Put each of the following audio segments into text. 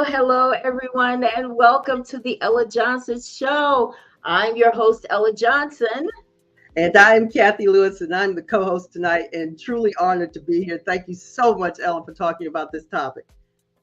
Hello, everyone, and welcome to the Ella Johnson Show. I'm your host, Ella Johnson. And I'm Kathy Lewis, and I'm the co-host tonight, and truly honored to be here. Thank you so much, Ella, for talking about this topic.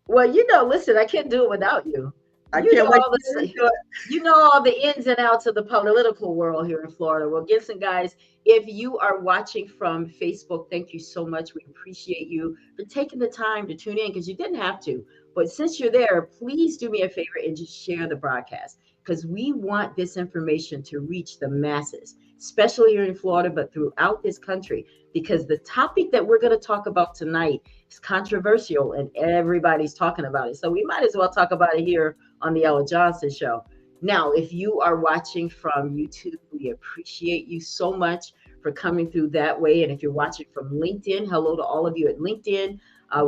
Well, listen, I can't do it without you. I can't wait to get into it. You know all the ins and outs of the political world here in Florida. Well, listen, guys, if you are watching from Facebook, thank you so much. We appreciate you for taking the time to tune in because you didn't have to. But since you're there, please do me a favor and just share the broadcast because we want this information to reach the masses, especially here in Florida, but throughout this country, because the topic that we're going to talk about tonight is controversial and everybody's talking about it. So we might as well talk about it here on the Ella Johnson Show. Now, if you are watching from YouTube, we appreciate you so much for coming through that way. And if you're watching from LinkedIn, hello to all of you at LinkedIn.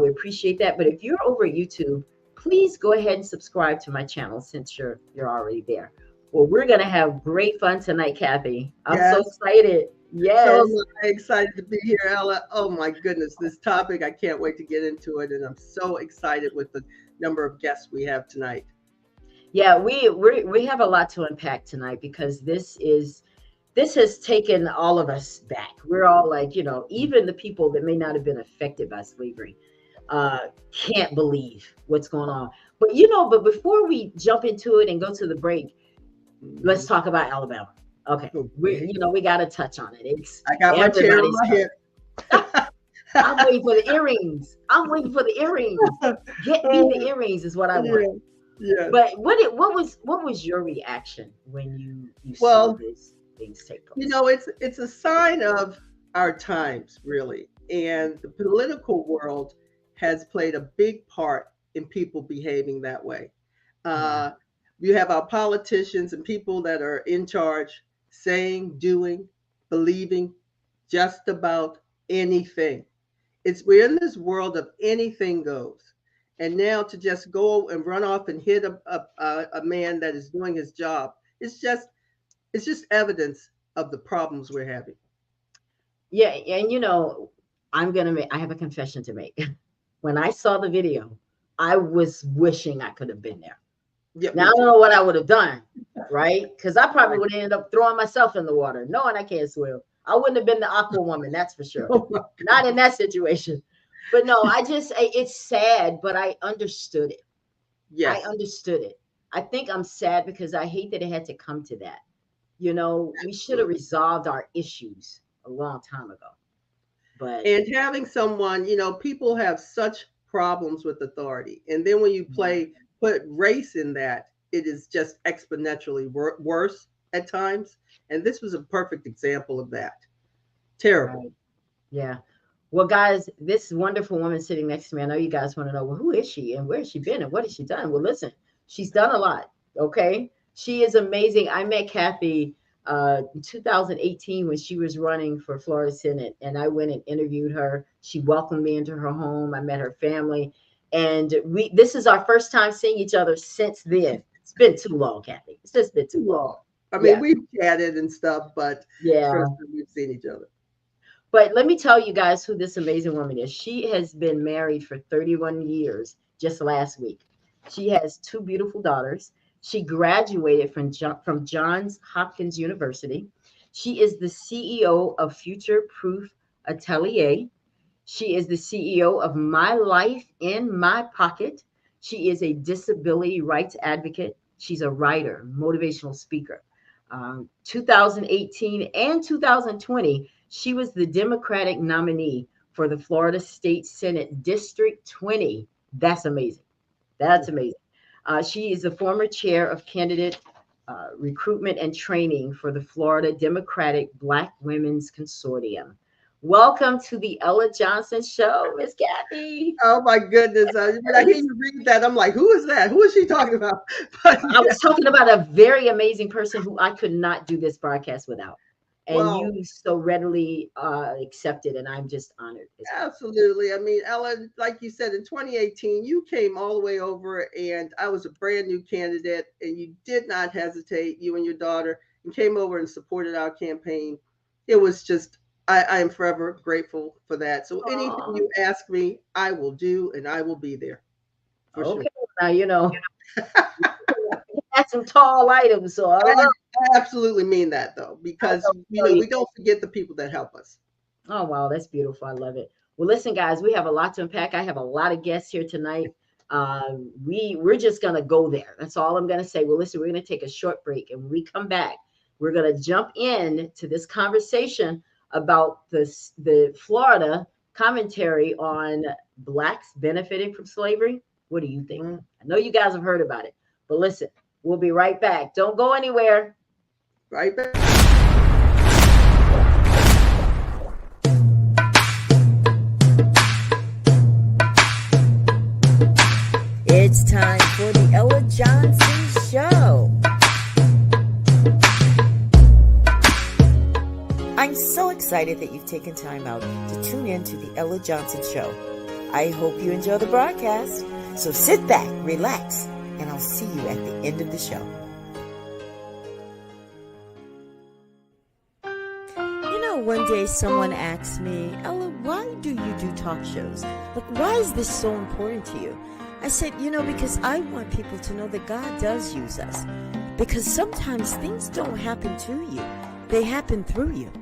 We appreciate that. But if you're over at YouTube, please go ahead and subscribe to my channel since you're already there. Well, we're going to have great fun tonight, Kathy. I'm so excited. Yes. So excited to be here, Ella. Oh, my goodness. This topic, I can't wait to get into it. And I'm so excited with the number of guests we have tonight. Yeah, we have a lot to unpack tonight because this has taken all of us back. We're all like, even the people that may not have been affected by slavery can't believe what's going on. But before we jump into it and go to the break, let's talk about Alabama. Okay, we got to touch on it. I got my chair on my hip. I'm waiting for the earrings. Get me the earrings is what I want. Yeah. But what was your reaction when you saw these things take place? It's a sign of our times, really, and the political world has played a big part in people behaving that way. You have our politicians and people that are in charge saying, doing, believing just about anything. We're in this world of anything goes. And now to just go and run off and hit a man that is doing his job, it's just evidence of the problems we're having. Yeah, and I have a confession to make. When I saw the video, I was wishing I could have been there. Yep. Now I don't know what I would have done, right? Because I probably would have ended up throwing myself in the water, knowing I can't swim. I wouldn't have been the aqua woman, that's for sure. Not in that situation. But no, it's sad, but I understood it. Yes. I understood it. I think I'm sad because I hate that it had to come to that. We should have resolved our issues a long time ago. And having someone, people have such problems with authority. And then when you put race in that, it is just exponentially worse at times. And this was a perfect example of that. Terrible. Right. Yeah. Well, guys, this wonderful woman sitting next to me, I know you guys want to know, well, who is she and where has she been and what has she done? Well, listen, she's done a lot. Okay. She is amazing. I met Kathy in 2018 when she was running for Florida Senate, and I went and interviewed her. She welcomed me into her home. I met her family, and this is our first time seeing each other since then. It's been too long, Kathy. It's just been too long. I mean, we've chatted and stuff, but yeah, first time we've seen each other. But let me tell you guys who this amazing woman is. She has been married for 31 years just last week. She has two beautiful daughters. She graduated from Johns Hopkins University. She is the CEO of Future Proof Atelier. She is the CEO of My Life in My Pocket. She is a disability rights advocate. She's a writer, motivational speaker. 2018 and 2020, she was the Democratic nominee for the Florida State Senate District 20. That's amazing. That's amazing. She is the former chair of candidate recruitment and training for the Florida Democratic Black Women's Consortium. Welcome to the Ella Johnson Show, Miss Kathy. Oh my goodness. When I hear you read that, I'm like, who is that? Who is she talking about? But I was talking about a very amazing person who I could not do this broadcast without. And well, you so readily accepted, and I'm just honored. absolutely. I mean, Ellen, like you said, in 2018, you came all the way over, and I was a brand new candidate, and you did not hesitate, you and your daughter, and came over and supported our campaign. It was just, I am forever grateful for that. So anything you ask me, I will do, and I will be there. For Okay, sure. now you know. That's some tall items, so I don't know. I absolutely mean that though, because we don't forget the people that help us. Oh wow, that's beautiful. I love it. Well, listen, guys, we have a lot to unpack. I have a lot of guests here tonight. We're just gonna go there. That's all I'm gonna say. Well, listen, we're gonna take a short break, and when we come back, we're gonna jump in to this conversation about the Florida commentary on blacks benefiting from slavery. What do you think? I know you guys have heard about it, but listen, we'll be right back. Don't go anywhere. Right back. It's time for the Ella Johnson Show. I'm so excited that you've taken time out to tune in to the Ella Johnson Show. I hope you enjoy the broadcast. So sit back, relax, and I'll see you at the end of the show. You know, one day someone asked me, Ella, why do you do talk shows? Like, why is this so important to you? I said, because I want people to know that God does use us. Because sometimes things don't happen to you. They happen through you.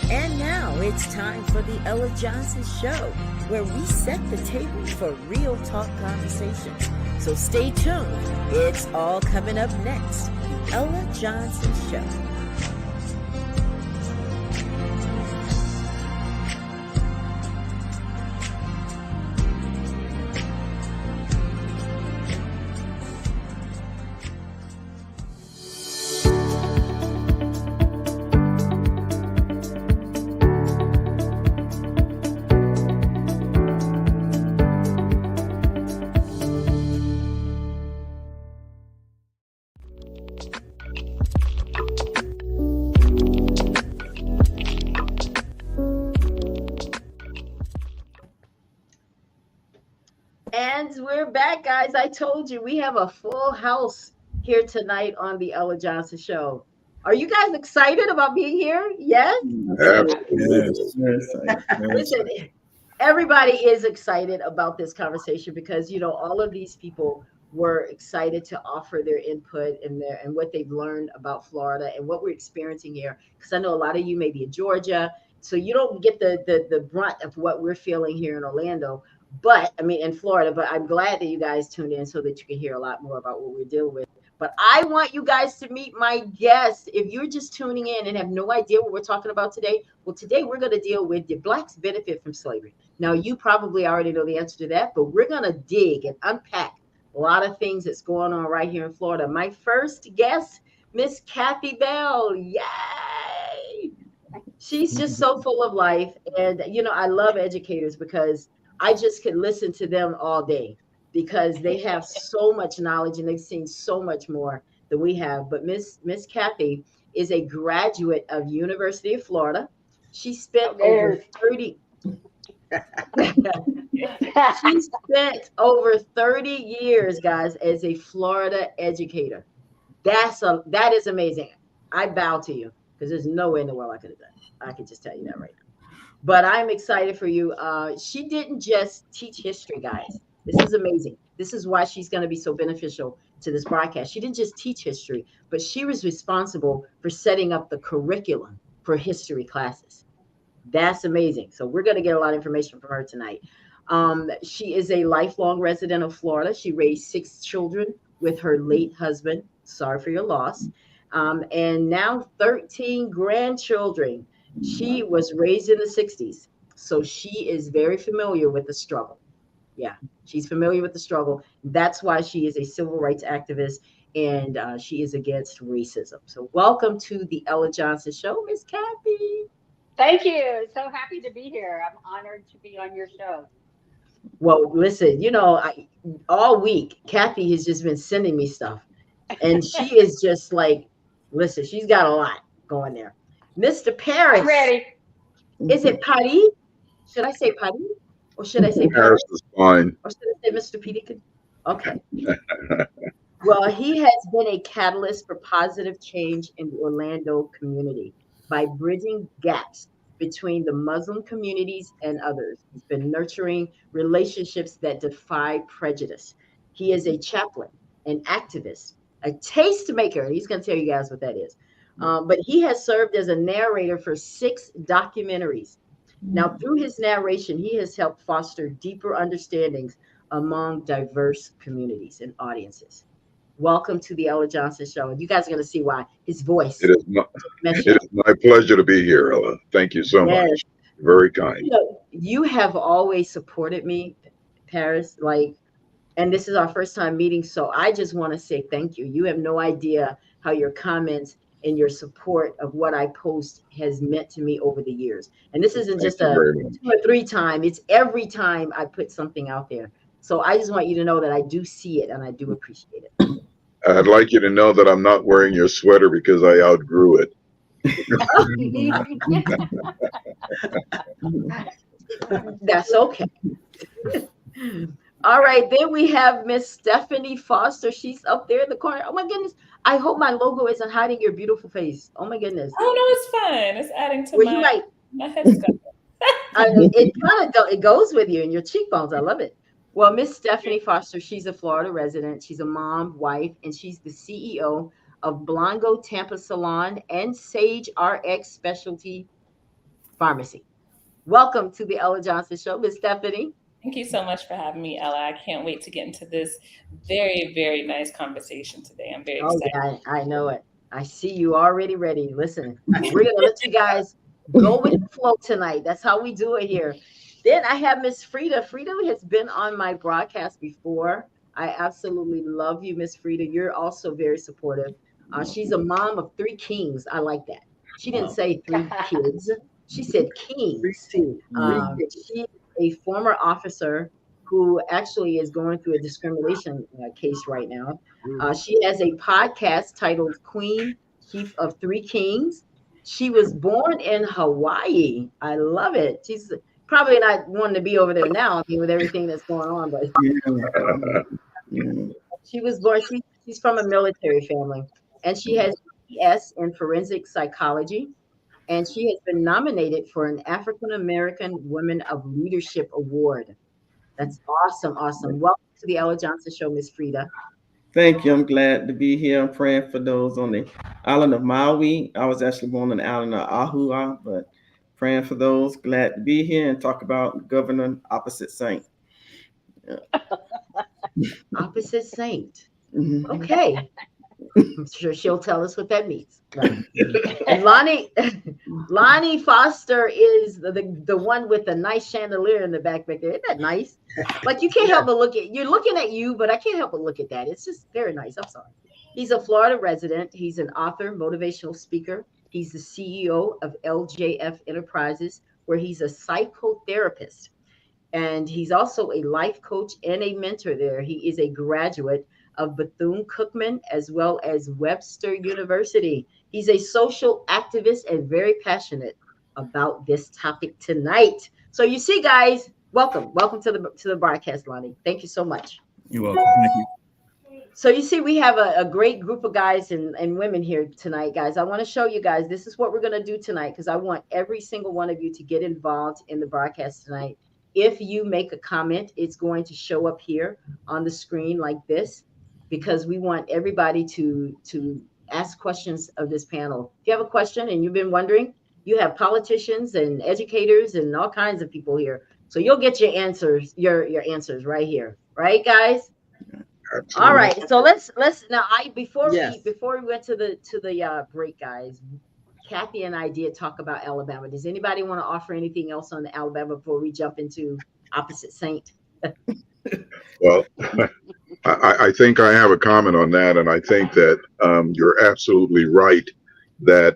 And now it's time for the Ella Johnson Show, where we set the table for real talk conversations. So stay tuned. It's all coming up next. The Ella Johnson Show. And we're back, guys. I told you we have a full house here tonight on the Ella Johnson Show. Are you guys excited about being here? Yes? Yes. Listen, everybody is excited about this conversation because, all of these people were excited to offer their input and what they've learned about Florida and what we're experiencing here. Because I know a lot of you may be in Georgia, so you don't get the brunt of what we're feeling here in Orlando. But in Florida, but I'm glad that you guys tuned in so that you can hear a lot more about what we're dealing with. But I want you guys to meet my guest. If you're just tuning in and have no idea what we're talking about today, well, today we're going to deal with did blacks benefit from slavery? Now, you probably already know the answer to that, but we're going to dig and unpack a lot of things that's going on right here in Florida. My first guest, Miss Kathy Bell. Yay! She's just so full of life. And, I love educators because I just could listen to them all day because they have so much knowledge and they've seen so much more than we have. But Miss Kathy is a graduate of University of Florida. She spent over 30 she spent over 30 years, guys, as a Florida educator. That is amazing. I bow to you. because there's no way in the world I could have done it. I can just tell you that right now. But I'm excited for you. She didn't just teach history, guys. This is amazing. This is why she's going to be so beneficial to this broadcast. She didn't just teach history, but she was responsible for setting up the curriculum for history classes. That's amazing. So we're going to get a lot of information from her tonight. She is a lifelong resident of Florida. She raised 6 children with her late husband. Sorry for your loss. And now 13 grandchildren. She was raised in the 60s. So she is very familiar with the struggle. Yeah, she's familiar with the struggle. That's why she is a civil rights activist, and she is against racism. So welcome to the Ella Johnson Show, Miss Kathy. Thank you. So happy to be here. I'm honored to be on your show. Well, listen, all week, Kathy has just been sending me stuff. And she is just like, listen, she's got a lot going there. Mr. Paris. I'm ready. Is it Patty? Should I say Patty? Or should I say Paris is fine. Or should I say Mr. Peterkin? Okay. Well, he has been a catalyst for positive change in the Orlando community by bridging gaps between the Muslim communities and others. He's been nurturing relationships that defy prejudice. He is a chaplain, an activist, a tastemaker. He's going to tell you guys what that is. But he has served as a narrator for 6 documentaries. Now, through his narration, he has helped foster deeper understandings among diverse communities and audiences. Welcome to the Ella Johnson Show. And you guys are going to see why his voice. It is my pleasure to be here, Ella. Thank you so much. Very kind. You have always supported me, Paris, and this is our first time meeting. So I just want to say thank you. You have no idea how your comments and your support of what I post has meant to me over the years. And this isn't just a 2 or 3 time. It's every time I put something out there. So I just want you to know that I do see it and I do appreciate it. I'd like you to know that I'm not wearing your sweater because I outgrew it. That's okay. All right, then we have Miss Stephanie Foster. She's up there in the corner. Oh my goodness. I hope my logo isn't hiding your beautiful face. Oh my goodness. Oh no, it's fine. It's adding to my headscarf. It goes with you and your cheekbones. I love it. Well, Miss Stephanie Foster, she's a Florida resident. She's a mom, wife, and she's the CEO of Blanco Tampa Salon and Sage RX Specialty Pharmacy. Welcome to the Ella Johnson Show, Miss Stephanie. Thank you so much for having me, Ella. I can't wait to get into this very, very nice conversation today. I'm very excited. Yeah, I know it. I see you already ready. Listen, we're going to let you guys go with the flow tonight. That's how we do it here. Then I have Miss Frida. Frida has been on my broadcast before. I absolutely love you, Miss Frida. You're also very supportive. She's a mom of 3 kings. I like that. She didn't say 3 kids. She said kings. She's a former officer who actually is going through a discrimination case right now. She has a podcast titled Queen, Chief of 3 Kings. She was born in Hawaii. I love it. She's probably not wanting to be over there now, I mean, with everything that's going on, but she was born, she's from a military family, and she has BS in forensic psychology, and she has been nominated for an African American Women of Leadership Award. That's awesome. Welcome to the Ella Johnson Show, Miss Frida. Thank you. I'm glad to be here. I'm praying for those on the island of Maui. I was actually born on the island of Ahua, but praying for those. Glad to be here and talk about Governor Opposite Saint. Yeah. Opposite Saint. Mm-hmm. Okay. I'm sure she'll tell us what that means. And Lonnie Foster is the one with the nice chandelier in the back there. Isn't that nice? Like you can't help but you're looking at you, but I can't help but look at that. It's just very nice. I'm sorry. He's a Florida resident. He's an author, motivational speaker. He's the CEO of LJF Enterprises, where he's a psychotherapist. And he's also a life coach and a mentor there. He is a graduate of Bethune-Cookman as well as Webster University. He's a social activist and very passionate about this topic tonight. So you see, guys, welcome to the broadcast, Lonnie. Thank you so much. You're welcome. Thank you. So you see, we have a great group of guys and women here tonight, guys. I want to show you guys, this is what we're going to do tonight, because I want every single one of you to get involved in the broadcast tonight. If you make a comment, it's going to show up here on the screen like this, because we want everybody to ask questions of this panel. If you have a question and you've been wondering, you have politicians and educators and all kinds of people here. So you'll get your answers, your answers right here. Right, guys? Absolutely. All right, so let's now. Before Yes. we went to the break, guys, Kathy and I did talk about Alabama. Does anybody want to offer anything else on Alabama before we jump into opposite Saint? Well, I think I have a comment on that, and I think that you're absolutely right that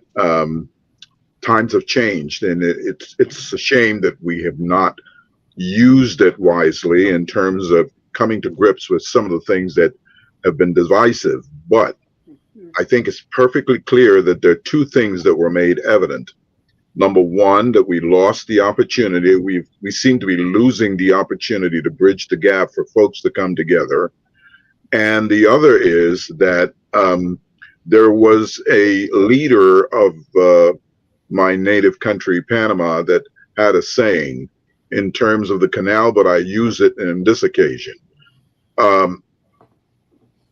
times have changed, and it's a shame that we have not used it wisely in terms of coming to grips with some of the things that have been divisive. But I think it's perfectly clear that there are two things that were made evident. Number one, that we lost the opportunity. We seem to be losing the opportunity to bridge the gap for folks to come together. And the other is that there was a leader of my native country, Panama, that had a saying in terms of the canal, but I use it in this occasion.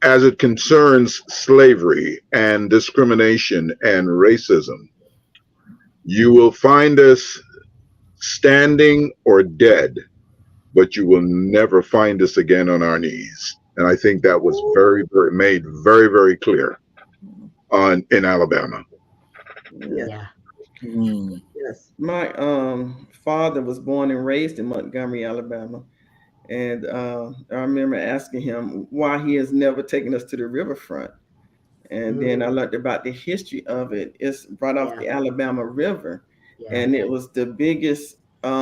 As it concerns slavery and discrimination and racism, you will find us standing or dead, but you will never find us again on our knees. And I think that was made very, very clear in Alabama. Yeah. Yes. My father was born and raised in Montgomery, Alabama. And I remember asking him why he has never taken us to the riverfront. And then I learned about the history of it. It's right off the Alabama River. Yeah. And it was the biggest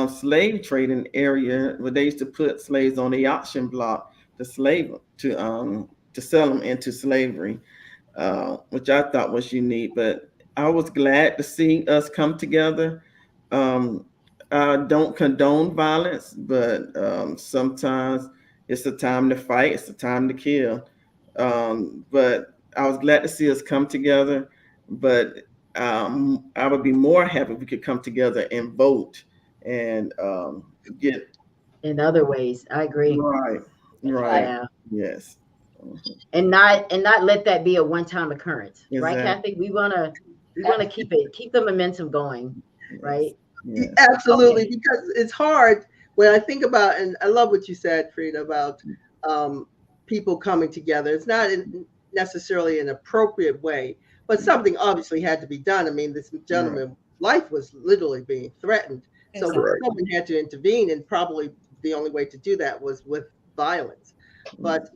slave trading area where they used to put slaves on the auction block to sell them into slavery, which I thought was unique. But I was glad to see us come together. I don't condone violence, but sometimes it's a time to fight. It's a time to kill. But I was glad to see us come together. But I would be more happy if we could come together and vote and get In other ways, I agree. right. Yeah. Yes. And not let that be a one-time occurrence, right, Exactly. Kathy? We wanna keep the momentum going, right? Yes. Absolutely, because it's hard when I think about, and I love what you said, Frida, about people coming together. It's not necessarily an appropriate way, but something obviously had to be done. I mean, this gentleman's life was literally being threatened. So someone had to intervene, and probably the only way to do that was with violence. But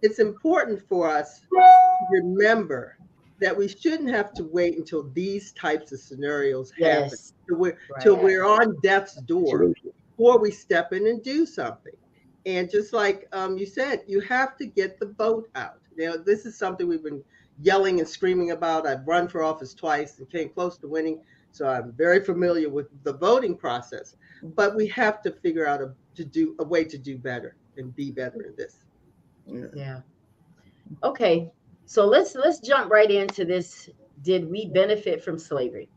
it's important for us to remember that we shouldn't have to wait until these types of scenarios happen, till we're on death's door before we step in and do something. And just like you said, you have to get the vote out. You know, this is something we've been yelling and screaming about. I've run for office twice and came close to winning, so I'm very familiar with the voting process. But we have to figure out a way to do better and be better in this. Yeah. Okay. So let's jump right into this. Did we benefit from slavery?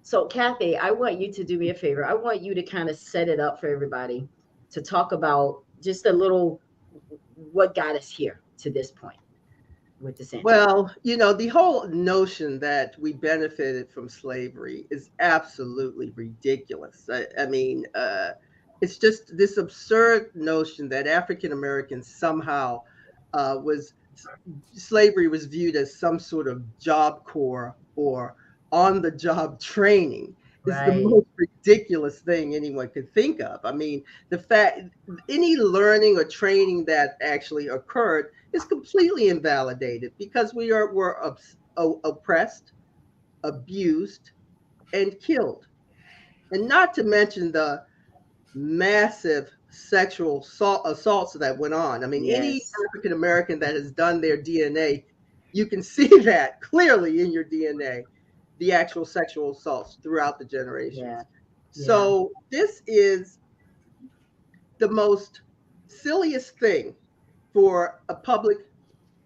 So Kathy, I want you to do me a favor. I want you to kind of set it up for everybody to talk about just a little what got us here to this point with Desantis. Well, you know, the whole notion that we benefited from slavery is absolutely ridiculous. I mean, it's just this absurd notion that African Americans somehow slavery was viewed as some sort of job corps or on the job training. Is the most ridiculous thing anyone could think of. I mean, the fact any learning or training that actually occurred is completely invalidated because were oppressed, abused, and killed. And not to mention the massive sexual assaults that went on. I mean, any African American that has done their DNA, you can see that clearly in your DNA, the actual sexual assaults throughout the generations. So this is the most silliest thing for a public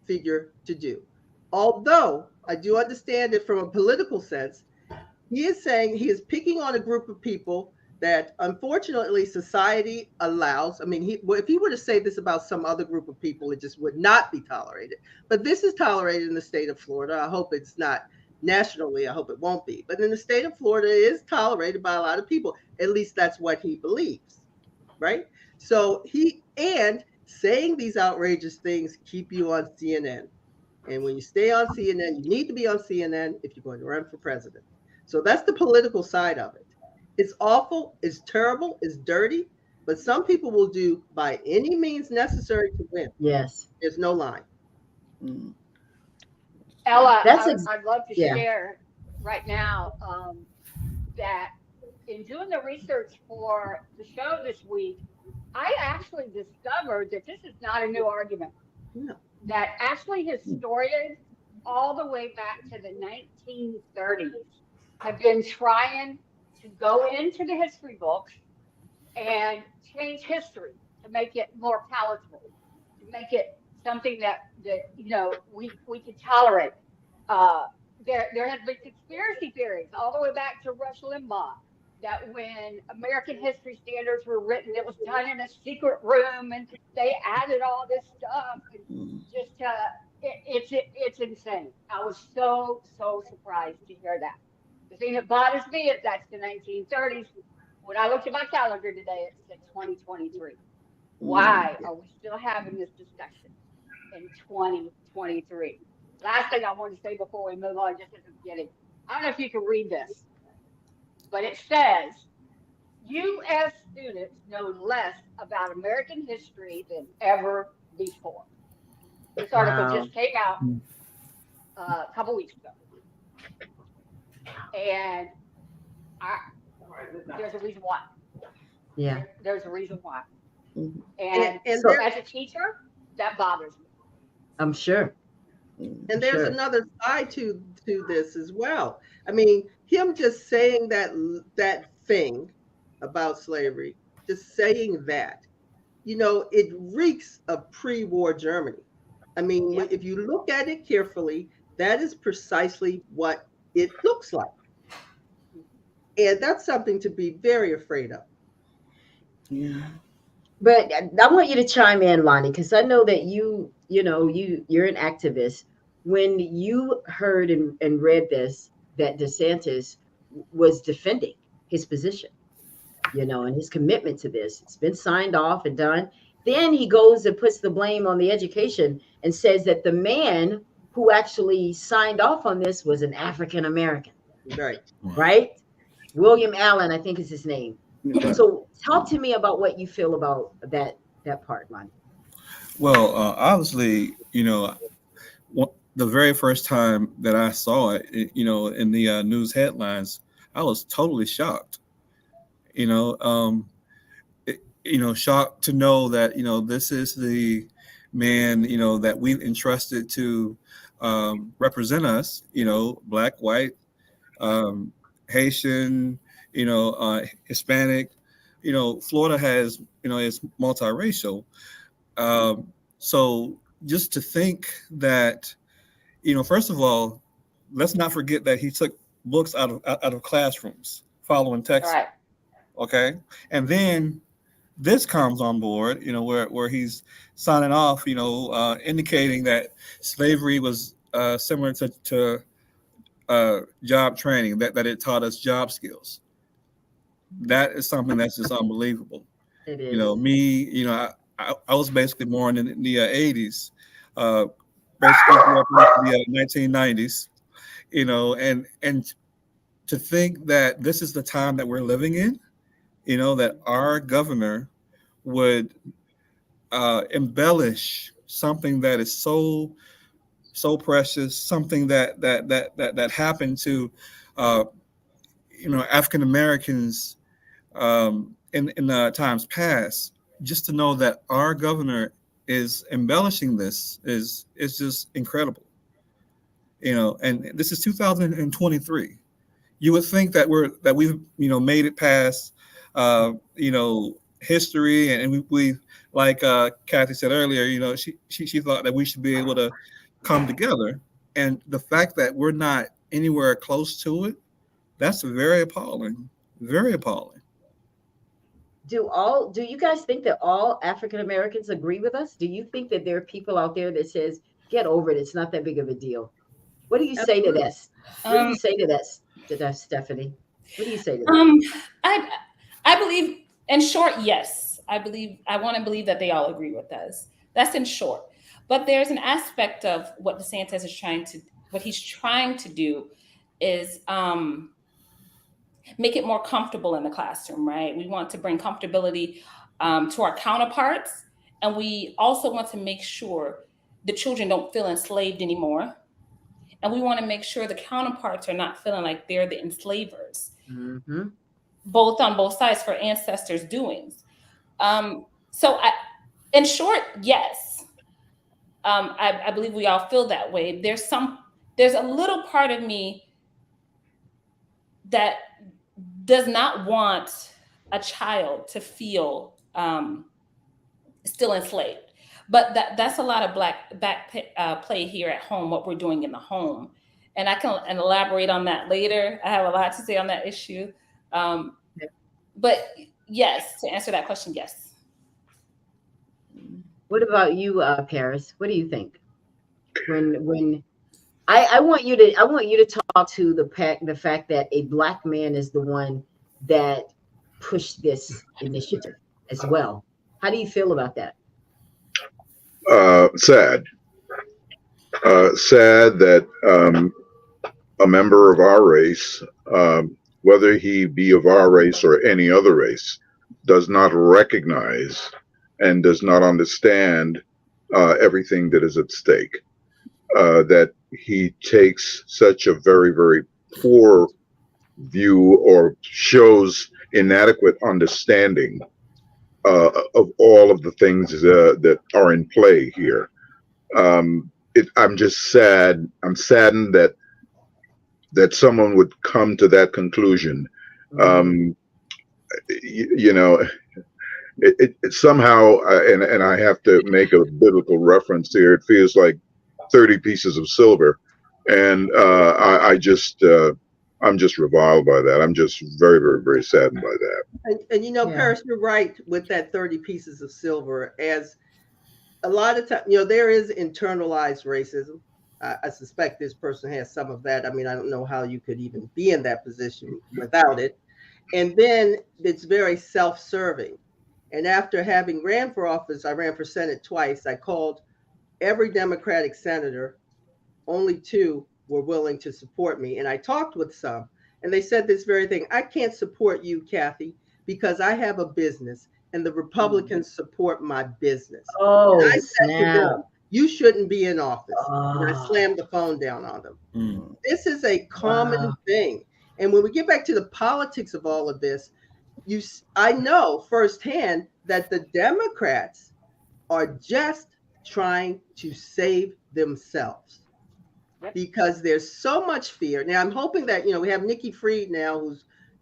figure to do. Although I do understand it from a political sense, he is saying he is picking on a group of people that unfortunately society allows. I mean, if he were to say this about some other group of people, it just would not be tolerated. But this is tolerated in the state of Florida. I hope it's not nationally. I hope it won't be. But in the state of Florida, it is tolerated by a lot of people. At least that's what he believes, right? So saying these outrageous things keep you on CNN. And when you stay on CNN, you need to be on CNN if you're going to run for president. So that's the political side of it. It's awful, it's terrible, it's dirty, but some people will do by any means necessary to win. Yes. There's no line. Ella, I'd love to share right now that in doing the research for the show this week, I actually discovered that this is not a new argument. Yeah. That actually historians all the way back to the 1930s have been trying to go into the history books and change history to make it more palatable, to make it something that we can tolerate. There has been conspiracy theories all the way back to Rush Limbaugh that when American history standards were written, it was done in a secret room and they added all this stuff. And just it's insane. I was so surprised to hear that. The thing that bothers me is that's the 1930s. When I looked at my calendar today, it said 2023. Why are we still having this discussion in 2023? Last thing I want to say before we move on, just at the beginning, I don't know if you can read this, but it says, U.S. students know less about American history than ever before. This article just came out a couple weeks ago. And there's a reason why. Yeah. There's a reason why. And so as a teacher, that bothers me. I'm sure. And there's another side to this as well. I mean, him just saying that thing about slavery, just saying that, it reeks of pre-war Germany. I mean, if you look at it carefully, that is precisely what it looks like. And that's something to be very afraid of. Yeah. But I want you to chime in, Lonnie, because I know that you're an activist. When you heard and read this, that DeSantis was defending his position, and his commitment to this, it's been signed off and done. Then he goes and puts the blame on the education and says that the man who actually signed off on this was an African American. Right? William Allen, I think is his name. So talk to me about what you feel about that part, Lonnie. Well, obviously, the very first time that I saw it, in the news headlines, I was totally shocked. Shocked to know that this is the man that we've entrusted to represent us. Black, white, Haitian, Hispanic. Florida has is multiracial. So just to think that, first of all, let's not forget that he took books out of classrooms following Texas. Right. Okay. And then this comes on board, where he's signing off, indicating that slavery was similar to job training, that it taught us job skills. That is something that's just unbelievable. It is. Me, I was basically born in the 80s, basically grew up in the 1990s, and to think that this is the time that we're living in, that our governor would embellish something that is so precious, something that happened to African Americans in times past. Just to know that our governor is embellishing this is just incredible. And this is 2023. You would think that we've made it past history, and we like Kathy said earlier, you know, she thought that we should be able to come together, and the fact that we're not anywhere close to it, that's very appalling, very appalling. Do you guys think that all African Americans agree with us? Do you think that there are people out there that says, get over it, it's not that big of a deal? What do you say to this? What do you say to that, Stephanie? What do you say to that? I believe, in short, yes. I want to believe that they all agree with us. That's in short. But there's an aspect of what DeSantis is trying to do is make it more comfortable in the classroom, right? We want to bring comfortability to our counterparts. And we also want to make sure the children don't feel enslaved anymore. And we want to make sure the counterparts are not feeling like they're the enslavers, both on both sides for ancestors' doings. In short, yes. I believe we all feel that way. There's a little part of me that does not want a child to feel still enslaved. But that's a lot of back play here at home, what we're doing in the home. And I can elaborate on that later. I have a lot to say on that issue. But yes, to answer that question, yes. What about you, Paris? What do you think? When I want you to talk to the fact that a Black man is the one that pushed this initiative as well. How do you feel about that? Sad that a member of our race, whether he be of our race or any other race, does not recognize and does not understand everything that is at stake. That he takes such a very, very poor view or shows inadequate understanding of all of the things that are in play here. I'm just sad. I'm saddened that someone would come to that conclusion. You know, it somehow, and I have to make a biblical reference here. It feels like 30 pieces of silver, and I'm just reviled by that. I'm just very, very, very saddened by that. And you know, Paris, you're right with that 30 pieces of silver. As a lot of time, you know, there is internalized racism. I suspect this person has some of that. I mean, I don't know how you could even be in that position without it. And then it's very self-serving. And after having ran for office, I ran for Senate twice. I called every Democratic senator. Only 2 were willing to support me. And I talked with some, and they said this very thing: I can't support you, Kathy, because I have a business and the Republicans support my business. Oh, and I said to them, you shouldn't be in office. And I slammed the phone down on them. This is a common thing. And when we get back to the politics of all of this, I know firsthand that the Democrats are just trying to save themselves because there's so much fear. Now, I'm hoping that, you know, we have Nikki Fried now,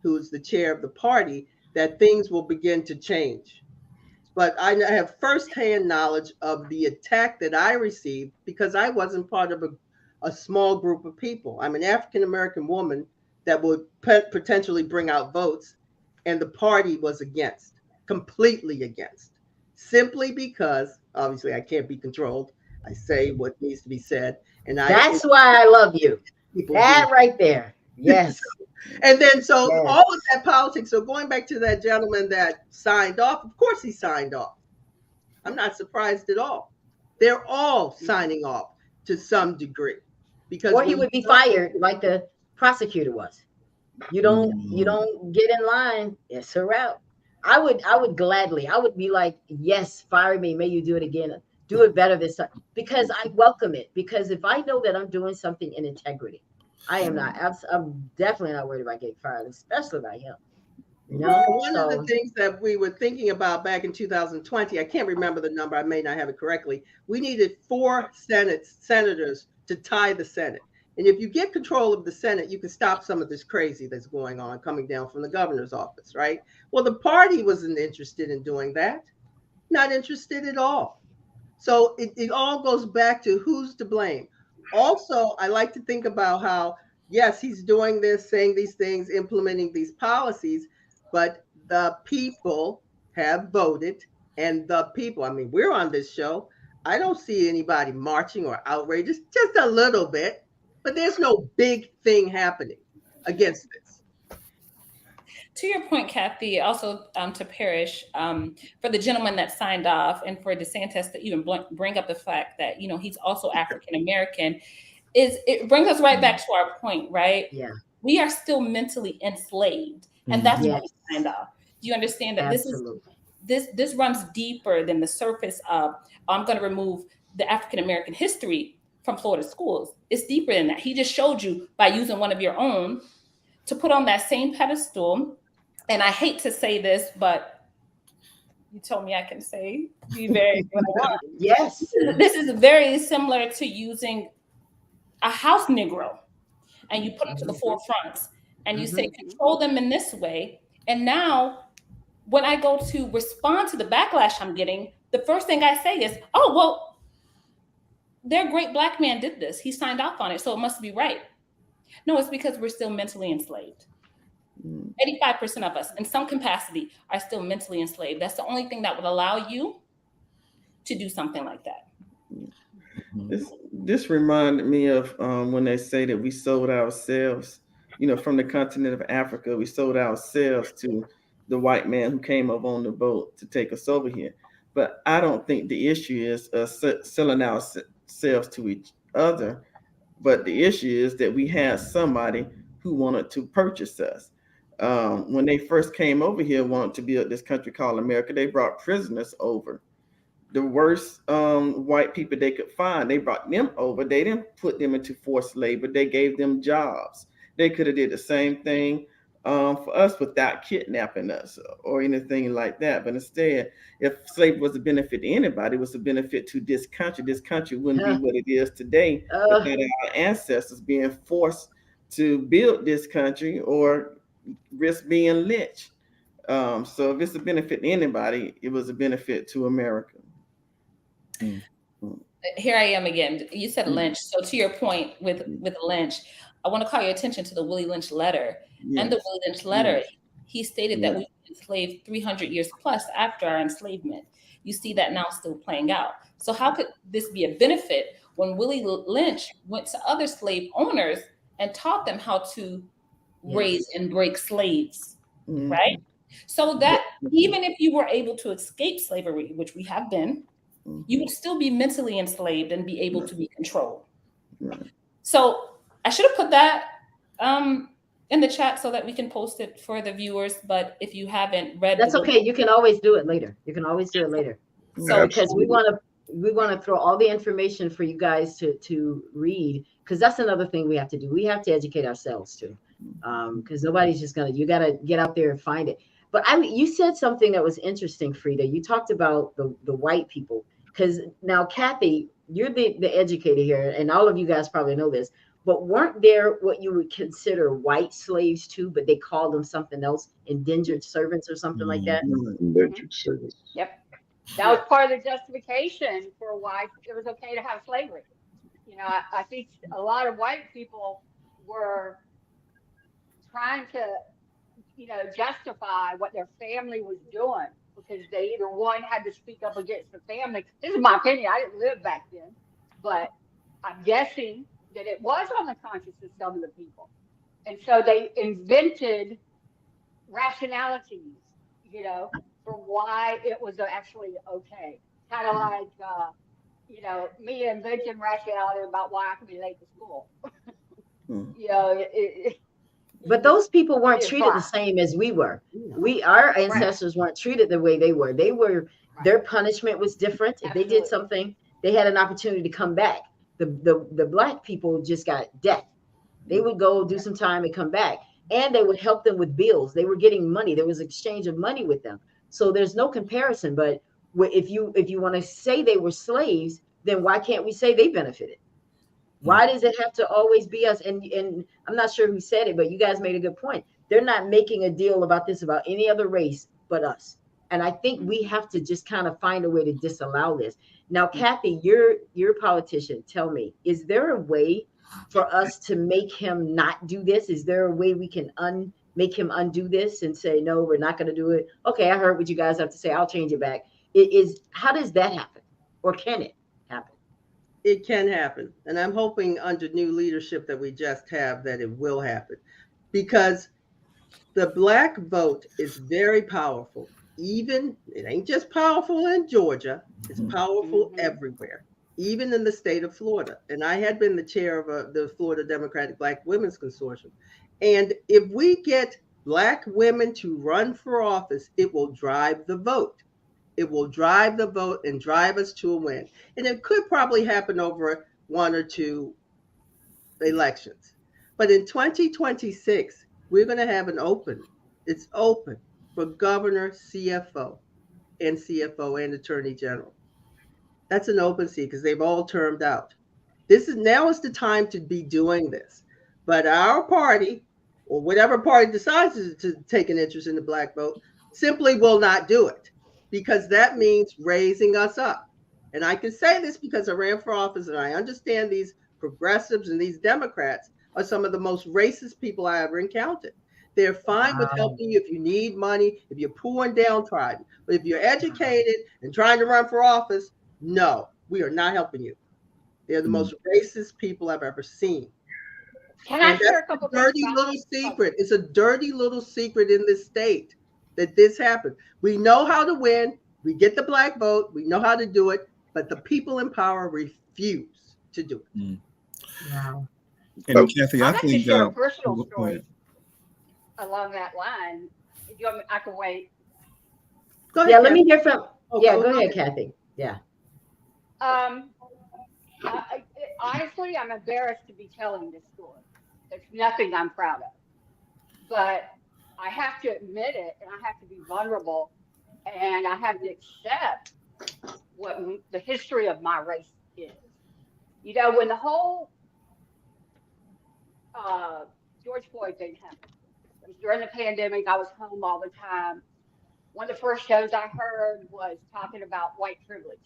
who's the chair of the party, that things will begin to change. But I have firsthand knowledge of the attack that I received because I wasn't part of a small group of people. I'm an African-American woman that would potentially bring out votes, and the party was completely against, simply because, obviously, I can't be controlled. I say what needs to be said. And that's why I love you. That right there. Yes. And then, so all of that politics. So going back to that gentleman that signed off, of course he signed off. I'm not surprised at all. They're all signing off to some degree, because or he would be fired like the prosecutor was. You don't get in line. It's a route. I would gladly. I would be like, yes, fire me. May you do it again. Do it better this time, because I welcome it. Because if I know that I'm doing something in integrity, I'm definitely not worried about getting fired, especially by him. You know? One of the things that we were thinking about back in 2020, I can't remember the number, I may not have it correctly. We needed 4 senators to tie the Senate. And if you get control of the Senate, you can stop some of this crazy that's going on coming down from the governor's office, right? Well, the party wasn't interested in doing that, not interested at all. So it all goes back to who's to blame. Also, I like to think about how, yes, he's doing this, saying these things, implementing these policies, but the people have voted, and the people, I mean, we're on this show. I don't see anybody marching or outrageous, just a little bit, but there's no big thing happening against this. To your point, Kathy, also to Parrish, for the gentleman that signed off, and for DeSantis to even bring up the fact that, you know, he's also African American, it brings us right back to our point, right? Yeah. We are still mentally enslaved, and that's why he signed off. Do you understand that this runs deeper than the surface of, I'm going to remove the African American history from Florida schools? It's deeper than that. He just showed you by using one of your own to put on that same pedestal. And I hate to say this, but you told me I can say, be very yes. This is very similar to using a house Negro, and you put them to the forefront, and you say, control them in this way. And now when I go to respond to the backlash I'm getting, the first thing I say is, oh, well, their great Black man did this. He signed off on it, so it must be right. No, it's because we're still mentally enslaved. 85% of us in some capacity are still mentally enslaved. That's the only thing that would allow you to do something like that. This reminded me of when they say that we sold ourselves, you know, from the continent of Africa, we sold ourselves to the white man who came up on the boat to take us over here. But I don't think the issue is selling ourselves to each other. But the issue is that we had somebody who wanted to purchase us. When they first came over here, wanted to build this country called America, they brought prisoners over. The worst white people they could find, they brought them over. They didn't put them into forced labor. They gave them jobs. They could have did the same thing for us without kidnapping us or anything like that. But instead, if slavery was a benefit to anybody, it was a benefit to this country. This country wouldn't be what it is today without our ancestors being forced to build this country or risk being lynched. So if it's a benefit to anybody, it was a benefit to America. Here I am again. You said lynch. So to your point with lynch, I want to call your attention to the Willie Lynch letter. And the Willie Lynch letter, he stated that we were enslaved 300 years plus after our enslavement. You see that now still playing out. So how could this be a benefit when Willie Lynch went to other slave owners and taught them how to raise and break slaves, right? So that even if you were able to escape slavery, which we have been, you would still be mentally enslaved and be able to be controlled. So I should have put that in the chat so that we can post it for the viewers. But if you haven't read, that's okay. You can always do it later. You can always do it later. So because we want to throw all the information for you guys to read, because that's another thing we have to do. We have to educate ourselves too, because nobody's just you got to get out there and find it. But you said something that was interesting, Frida. You talked about the white people, because now, Kathy, you're the educator here, and all of you guys probably know this, but weren't there what you would consider white slaves too, but they called them something else, indentured servants or something like that? Indentured servants. Yep. That was part of the justification for why it was okay to have slavery. You know, I think a lot of white people were trying to, you know, justify what their family was doing, because they either one had to speak up against the family. This is my opinion. I didn't live back then, but I'm guessing that it was on the conscience of some of the people. And so they invented rationalities, you know, for why it was actually okay. Kind of like, you know, me inventing rationality about why I could be late to school. You know, but those people weren't treated the same as we were. Our ancestors weren't treated the way they were. Their punishment was different. If they did something, they had an opportunity to come back. The Black people just got death. They would go do some time and come back, and they would help them with bills. They were getting money. There was exchange of money with them. So there's no comparison. But if you want to say they were slaves, then why can't we say they benefited? Why does it have to always be us? And I'm not sure who said it, but you guys made a good point. They're not making a deal about this about any other race but us. And I think we have to just kind of find a way to disallow this. Now, Kathy, you're a politician. Tell me, is there a way for us to make him not do this? Is there a way we can make him undo this and say, no, we're not going to do it? Okay, I heard what you guys have to say. I'll change it back. How does that happen? Or can it happen? It can happen. And I'm hoping under new leadership that we just have that it will happen. Because the Black vote is very powerful. Even, it ain't just powerful in Georgia, it's powerful everywhere, even in the state of Florida. And I had been the chair of the Florida Democratic Black Women's Consortium. And if we get Black women to run for office, it will drive the vote. It will drive the vote and drive us to a win. And it could probably happen over 1 or 2 elections. But in 2026, we're going to have it's open for governor, CFO and attorney general. That's an open seat because they've all termed out. Now is the time to be doing this. But our party, or whatever party decides to take an interest in the Black vote, simply will not do it, because that means raising us up. And I can say this because I ran for office and I understand these progressives and these Democrats are some of the most racist people I ever encountered. They're fine with helping you if you need money, if you're poor and downtrodden. But if you're educated and trying to run for office, no, we are not helping you. They're the most racist people I've ever seen. Can I share a couple of dirty little secret? It's a dirty little secret in this state that this happened. We know how to win. We get the Black vote. We know how to do it. But the people in power refuse to do it. Wow. And Kathy, I'd like to share a personal go story ahead. along that line. If you want me, I can wait. Go ahead, Yeah, Kathy. let me hear from. Oh, Yeah, go go ahead, ahead. Kathy. Yeah. Honestly, I'm embarrassed to be telling this story. There's nothing I'm proud of. But I have to admit it, and I have to be vulnerable, and I have to accept what the history of my race is. You know, when the whole George Floyd thing happened, it was during the pandemic. I was home all the time. One of the first shows I heard was talking about white privilege.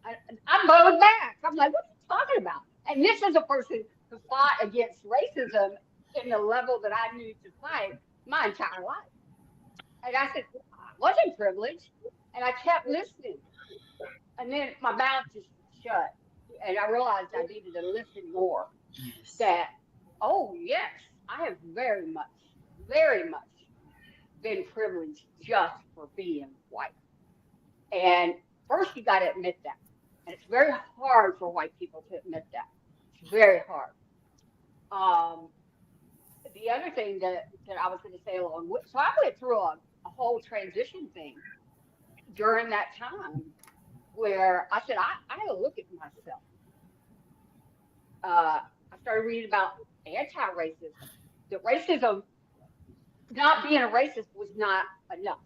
I'm blowing back. I'm like, what are you talking about? And this is a person who fought against racism in the level that I knew to fight my entire life. And I said, I wasn't privileged. And I kept listening. And then my mouth just shut. And I realized I needed to listen more. Yes. That, oh, yes, I have very much been privileged just for being white. And first, you got to admit that. And it's very hard for white people to admit that. It's very hard. The other thing that I was going to say along with, so I went through a whole transition thing during that time where I said, I had to look at myself. I started reading about anti-racism. The racism, not being a racist was not enough.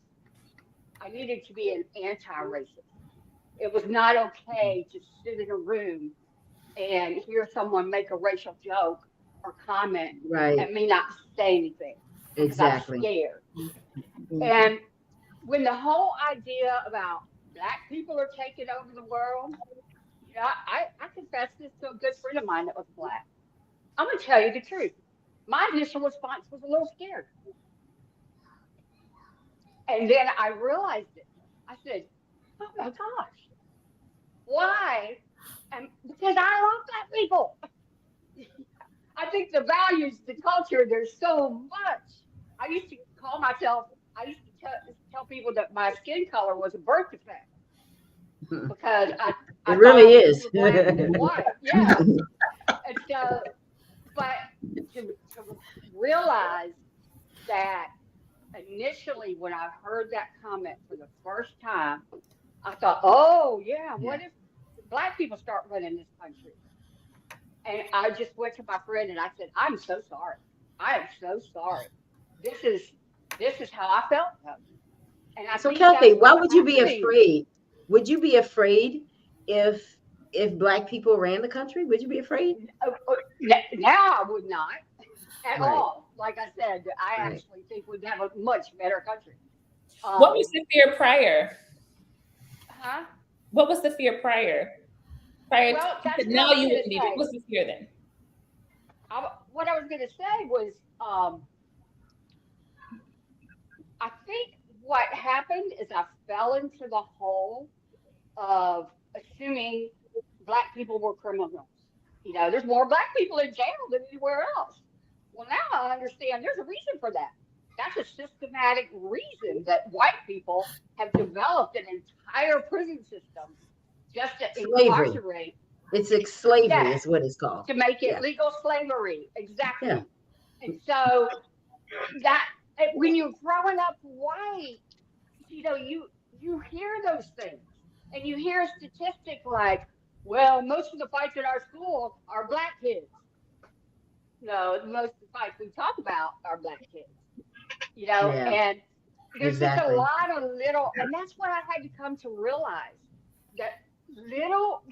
I needed to be an anti-racist. It was not okay to sit in a room and hear someone make a racial joke or comment and me not say anything. Exactly. I'm scared. And when the whole idea about Black people are taking over the world, you know, I confessed this to a good friend of mine that was Black. I'm going to tell you the truth. My initial response was a little scared. And then I realized it. I said, oh my gosh, why? And because I love Black people. I think the values, the culture, there's so much. I used to tell people that my skin color was a birth defect. Because I it really is. Black and white. Yeah. And so, but to realize that initially when I heard that comment for the first time, I thought, oh yeah, what if Black people start running this country? And I just went to my friend and I said, I'm so sorry. I am so sorry. This is how I felt. And I so Kathy, why would you be afraid? Would you be afraid if if Black people ran the country? Would you be afraid? Now I would not at Right. all. Like I said, I Right. actually think we'd have a much better country. What was the fear prior? Huh? What was the fear prior? Prior Well, that's to now, what I was you gonna wouldn't be. say. What was the fear then? What I was going to say was, I think what happened is I fell into the hole of assuming Black people were criminals. You know, there's more Black people in jail than anywhere else. Well, now I understand there's a reason for that. That's a systematic reason that white people have developed an entire prison system just to Slavery. incarcerate. It's slavery Yeah. is what it's called. To make it Yeah. legal slavery. Exactly. Yeah. And so that when you're growing up white, you know, you hear those things, and you hear a statistic like, well, most of the fights in our school are Black kids. No, most of the fights we talk about are Black kids. You know, Yeah. and there's just a Exactly. lot of little, and that's what I had to come to realize, that little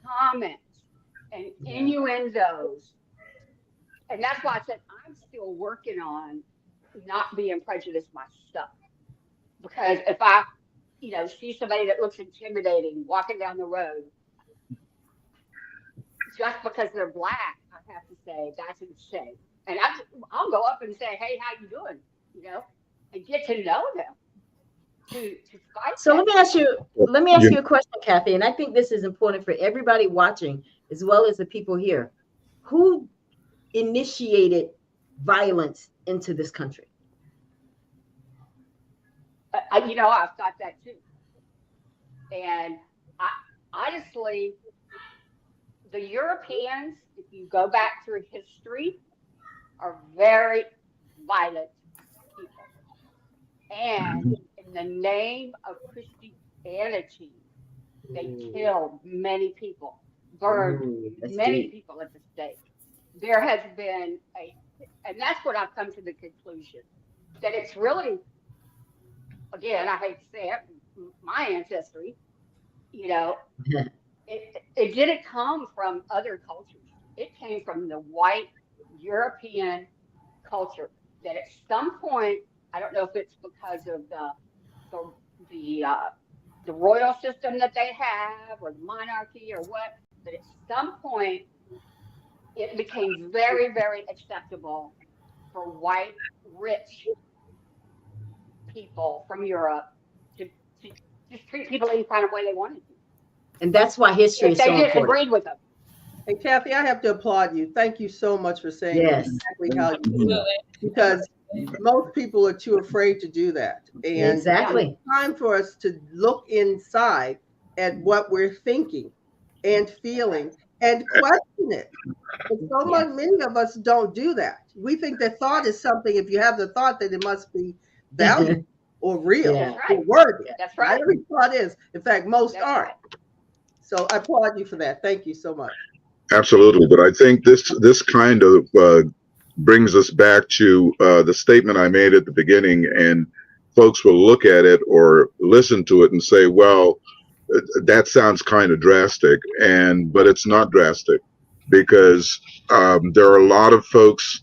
comments and innuendos. And that's why I said I'm still working on not being prejudiced myself. Because if I, you know, see somebody that looks intimidating walking down the road, just because they're Black, I have to say that's insane. And I'll go up and say, hey, how you doing? You know, and get to know them. To fight. So let me ask you a question, Kathy, and I think this is important for everybody watching as well as the people here. Who initiated violence into this country? You know, I've thought that too. And I honestly, the Europeans, if you go back through history, are very violent people. And in the name of Christianity, they killed many people, burned many people at the stake. There has been and that's what I've come to the conclusion, that it's really, again, I hate to say it, my ancestry, you know, it didn't come from other cultures. It came from the white European culture that at some point, I don't know if it's because of the royal system that they have or the monarchy or what, but at some point it became very, very acceptable for white, rich people from Europe to just treat people any kind of way they wanted to. And that's why history is so important. They disagreed with them. And Kathy, I have to applaud you. Thank you so much for saying exactly how you do it. Because most people are too afraid to do that. And exactly. It's time for us to look inside at what we're thinking and feeling and question it. And so many of us don't do that. We think that thought is something, if you have the thought, that it must be valuable or real or worthy. That's right. Every thought is. In fact, most aren't. Right. So I applaud you for that. Thank you so much. Absolutely. But I think this kind of brings us back to the statement I made at the beginning, and folks will look at it or listen to it and say, well, that sounds kind of drastic, but it's not drastic, because there are a lot of folks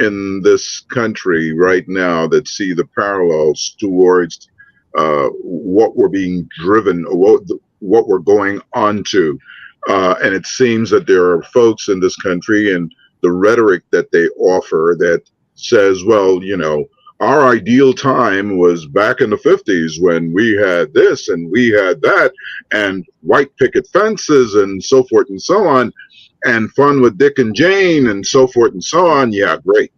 in this country right now that see the parallels towards what we're being driven, or what we're going on to. And it seems that there are folks in this country, and the rhetoric that they offer, that says, well, you know, our ideal time was back in the 50s when we had this and we had that, and white picket fences and so forth and so on, and fun with Dick and Jane and so forth and so on. Yeah, great.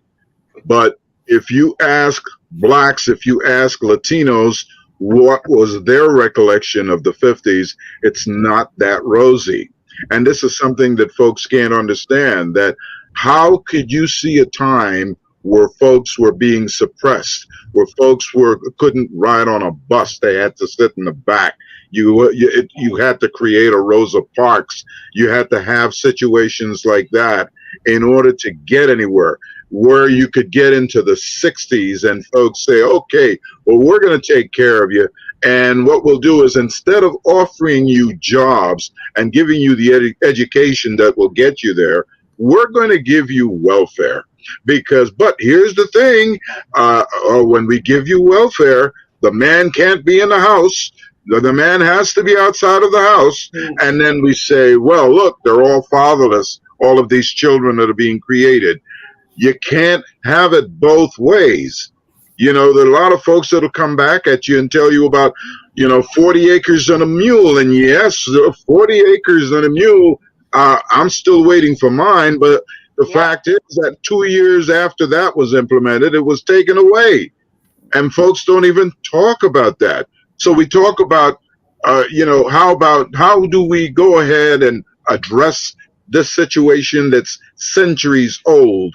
But if you ask Blacks, if you ask Latinos, what was their recollection of the 50s, it's not that rosy. And this is something that folks can't understand, that how could you see a time where folks were being suppressed, where folks couldn't ride on a bus, they had to sit in the back. You had to create a Rosa Parks. You had to have situations like that in order to get anywhere, where you could get into the 60s and folks say, okay, well, we're going to take care of you. And what we'll do is, instead of offering you jobs and giving you the education that will get you there, we're going to give you welfare. But here's the thing, when we give you welfare, the man can't be in the house. The man has to be outside of the house. And then we say, well, look, they're all fatherless, all of these children that are being created. You can't have it both ways. There are a lot of folks that'll come back at you and tell you about, 40 acres and a mule. And yes, 40 acres and a mule, I'm still waiting for mine. But the fact is that 2 years after that was implemented, it was taken away. And folks don't even talk about that. So we talk about, how do we go ahead and address this situation that's centuries old?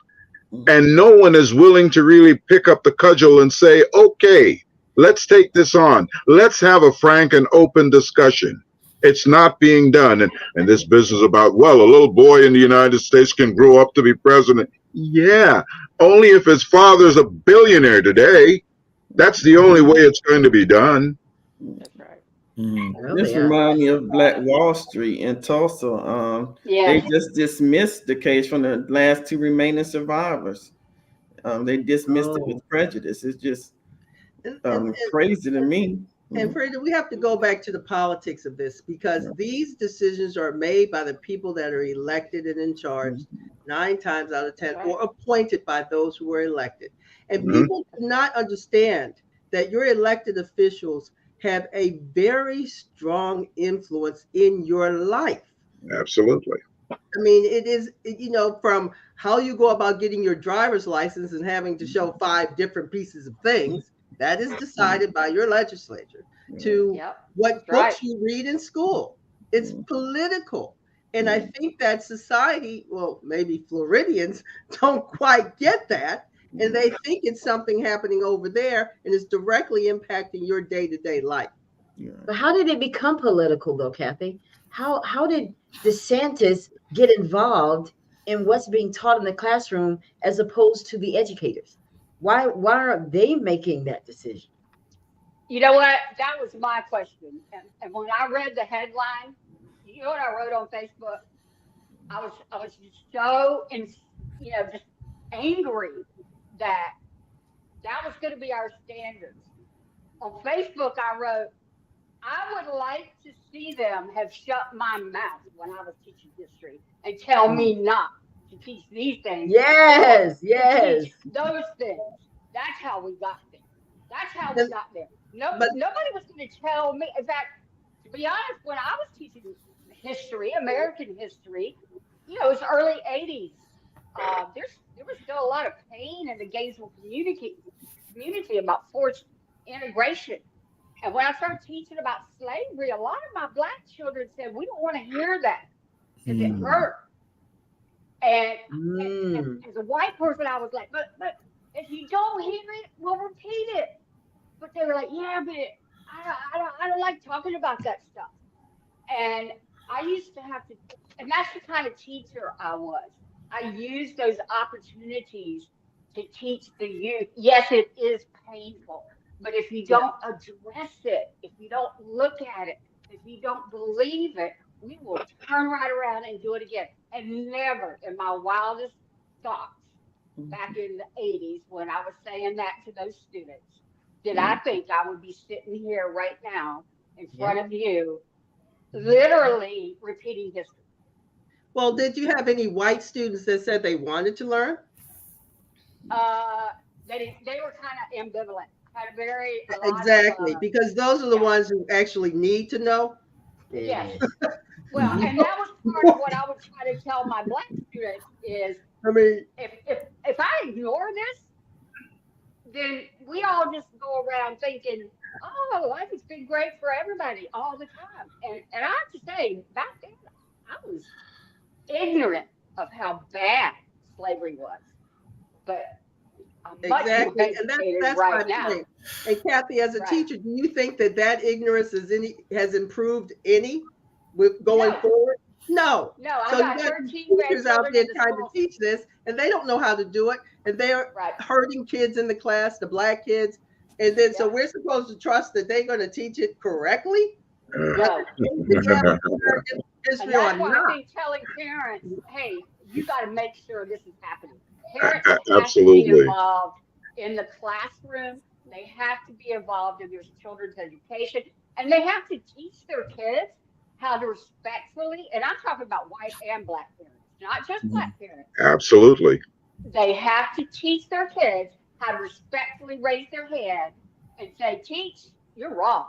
And no one is willing to really pick up the cudgel and say, okay, let's take this on. Let's have a frank and open discussion. It's not being done. And this business about, well, a little boy in the United States can grow up to be president. Yeah, only if his father's a billionaire today. That's the only way it's going to be done. That's right. This reminds me of Black Wall Street in Tulsa. They just dismissed the case from the last two remaining survivors. They dismissed it with prejudice. It's just crazy to me. And Freda, we have to go back to the politics of this, because these decisions are made by the people that are elected and in charge 9 times out of 10, or appointed by those who were elected. And people do not understand that your elected officials have a very strong influence in your life. Absolutely. I mean, it is, from how you go about getting your driver's license and having to show 5 different pieces of things, that is decided by your legislature, to what books you read in school. It's political. And I think that society, well, maybe Floridians don't quite get that. And they think it's something happening over there and it's directly impacting your day-to-day life. But how did it become political, though, Kathy? How did DeSantis get involved in what's being taught in the classroom as opposed to the educators? Why are they making that decision? You know what? That was my question. And when I read the headline, you know what I wrote on Facebook? I was just so just angry that was going to be our standards. On Facebook, I wrote, I would like to see them have shut my mouth when I was teaching history and tell me not to teach these things. Yes. Those things. That's how we got there. That's how we got there. Nobody was going to tell me. In fact, to be honest, when I was teaching history, American history, it was early 80s. There was still a lot of pain in the Gainesville community about forced integration. And when I started teaching about slavery, a lot of my Black children said, we don't want to hear that because it hurt. And as a white person, I was like, but if you don't hear it, we'll repeat it. But they were like, yeah, but I don't like talking about that stuff. And I used to have to, and that's the kind of teacher I was. I used those opportunities to teach the youth. Yes, it is painful, but if you don't address it, if you don't look at it, if you don't believe it, we will turn right around and do it again. And never in my wildest thoughts back in the 80s, when I was saying that to those students, did I think I would be sitting here right now in front of you, literally repeating history. Well, did you have any white students that said they wanted to learn? They were kind of ambivalent. Exactly, because those are the ones who actually need to know. Yes. Well, and that was part of what I would try to tell my Black students is, I mean, if I ignore this, then we all just go around thinking, oh, life has been great for everybody all the time. And I have to say, back then, I was ignorant of how bad slavery was. But I'm much more educated right now. Point. And Kathy, as a teacher, do you think that ignorance has improved any with going forward? No. So you got teachers out there trying to teach this, and they don't know how to do it, and they are hurting kids in the class, the Black kids. And then so we're supposed to trust that they're going to teach it correctly. No. History And that's or why not. I think telling parents, hey, you got to make sure this is happening. Parents have to Absolutely. be involved in the classroom. They have to be involved in their children's education. And they have to teach their kids how to respectfully, and I'm talking about white and black parents, not just black parents. Absolutely. They have to teach their kids how to respectfully raise their hand and say, teach, you're wrong.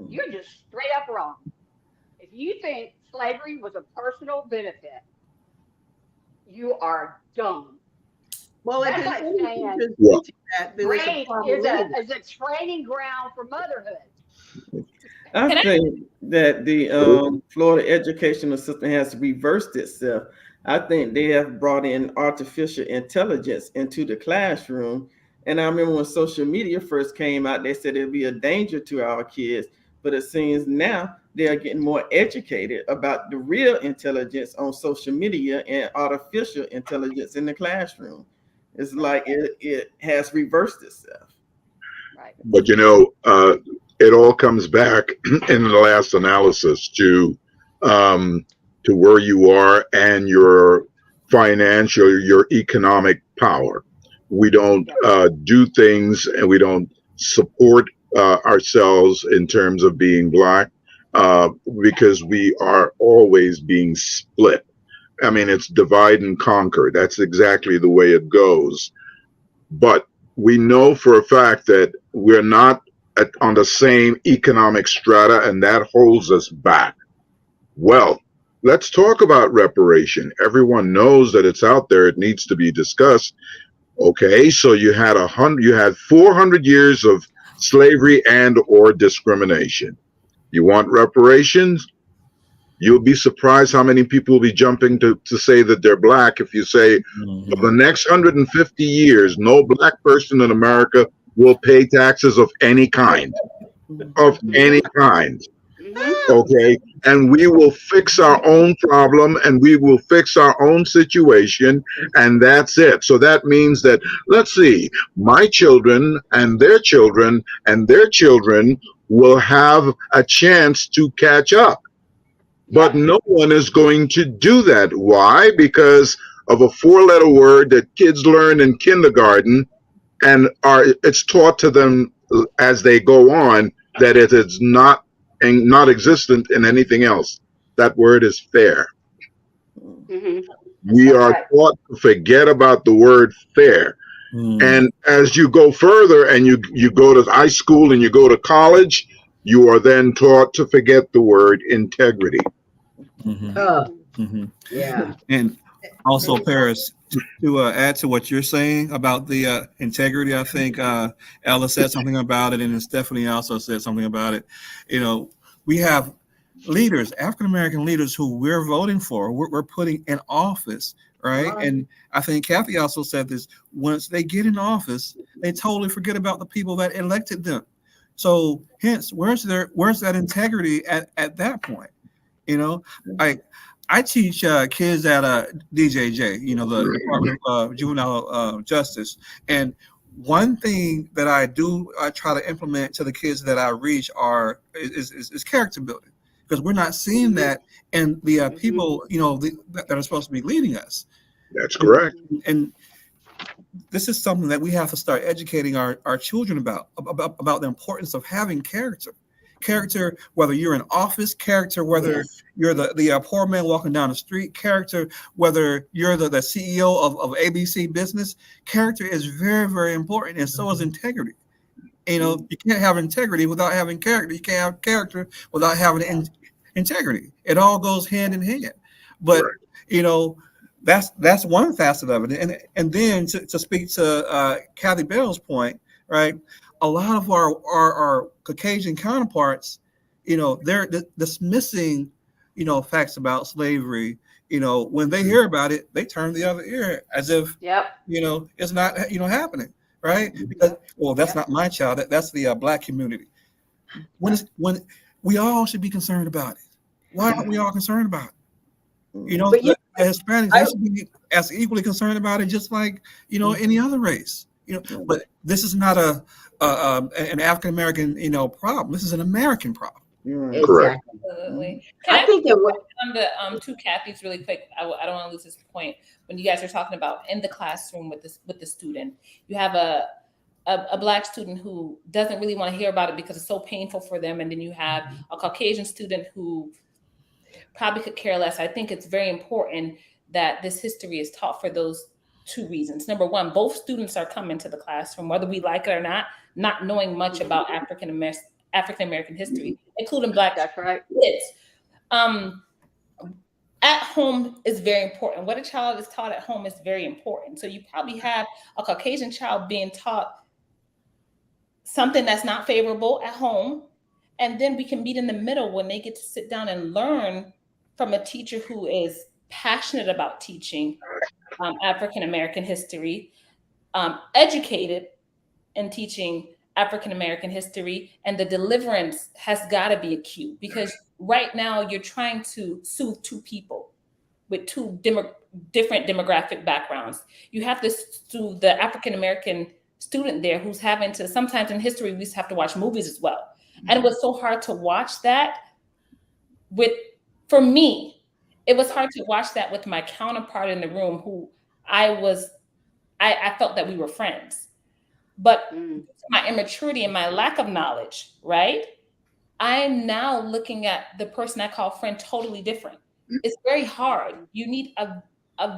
You're just straight up wrong. If you think slavery was a personal benefit, you are dumb. Well, that's like saying rape is a training ground for motherhood. I think that the Florida educational system has reversed itself. I think they have brought in artificial intelligence into the classroom. And I remember when social media first came out, they said it'd be a danger to our kids. But it seems now they are getting more educated about the real intelligence on social media and artificial intelligence in the classroom. It's like it has reversed itself. Right. But it all comes back in the last analysis to where you are and your financial, your economic power. We don't do things, and we don't support ourselves in terms of being black because we are always being split. I mean, it's divide and conquer. That's exactly the way it goes. But we know for a fact that we're not on the same economic strata, and that holds us back. Well, let's talk about reparation. Everyone knows that it's out there. It needs to be discussed. Okay, so you had 400 years of slavery and or discrimination. You want reparations? You'll be surprised how many people will be jumping to say that they're black if you say, for the next 150 years, no black person in America will pay taxes of any kind. Of any kind. Okay, and we will fix our own problem, and we will fix our own situation, and that's it. So that means that, let's see, my children and their children and their children will have a chance to catch up. But no one is going to do that. Why? Because of a 4-letter word that kids learn in kindergarten, and it's taught to them as they go on that it is not existent in anything else. That word is fair. We are taught to forget about the word fair. And as you go further and you go to high school and you go to college, you are then taught to forget the word integrity. Yeah. And also, Paris, to add to what you're saying about the integrity, I think Ella said something about it, and Stephanie also said something about it. We have leaders, African-American leaders who we're voting for, we're putting in office, right? And I think Kathy also said this, once they get in office, they totally forget about the people that elected them. So hence, where's that integrity at that point? I teach kids at DJJ, the Department of Juvenile Justice. And one thing that I try to implement to the kids that I reach is character building, because we're not seeing that in the people, that are supposed to be leading us. That's correct. And this is something that we have to start educating our children about the importance of having character. Character, whether you're in office, character, whether you're the poor man walking down the street, character, whether you're the CEO of ABC business, character is very, very important, and so is integrity. You can't have integrity without having character. You can't have character without having integrity. It all goes hand in hand. But that's one facet of it. And then to speak to Kathy Bell's point, right? A lot of our Caucasian counterparts, they're dismissing, facts about slavery. When they hear about it, they turn the other ear as if, it's not, happening, right? Because, that's not my child. That's the black community. When we all should be concerned about it. Why aren't we all concerned about it? The Hispanics should be as equally concerned about it, just like any other race. But this is not an African American, problem. This is an American problem. Right. Correct. Absolutely. I think that on the two Kathy's really quick. I don't want to lose this point. When you guys are talking about in the classroom with the student, you have a Black student who doesn't really want to hear about it because it's so painful for them, and then you have a Caucasian student who probably could care less. I think it's very important that this history is taught for those two reasons. Number one, both students are coming to the classroom, whether we like it or not knowing much about African American history, including Black kids. At home is very important. What a child is taught at home is very important. So you probably have a Caucasian child being taught something that's not favorable at home, and then we can meet in the middle when they get to sit down and learn from a teacher who is passionate about teaching African American history, educated in teaching African American history, and the deliverance has got to be acute, because right now you're trying to soothe two people with two different demographic backgrounds. You have to soothe the African American student there who's having to, sometimes in history, we have to watch movies as well. And it was so hard to watch that for me, it was hard to watch that with my counterpart in the room who I felt that we were friends. But my immaturity and my lack of knowledge, right? I'm now looking at the person I call friend totally different. It's very hard. You need a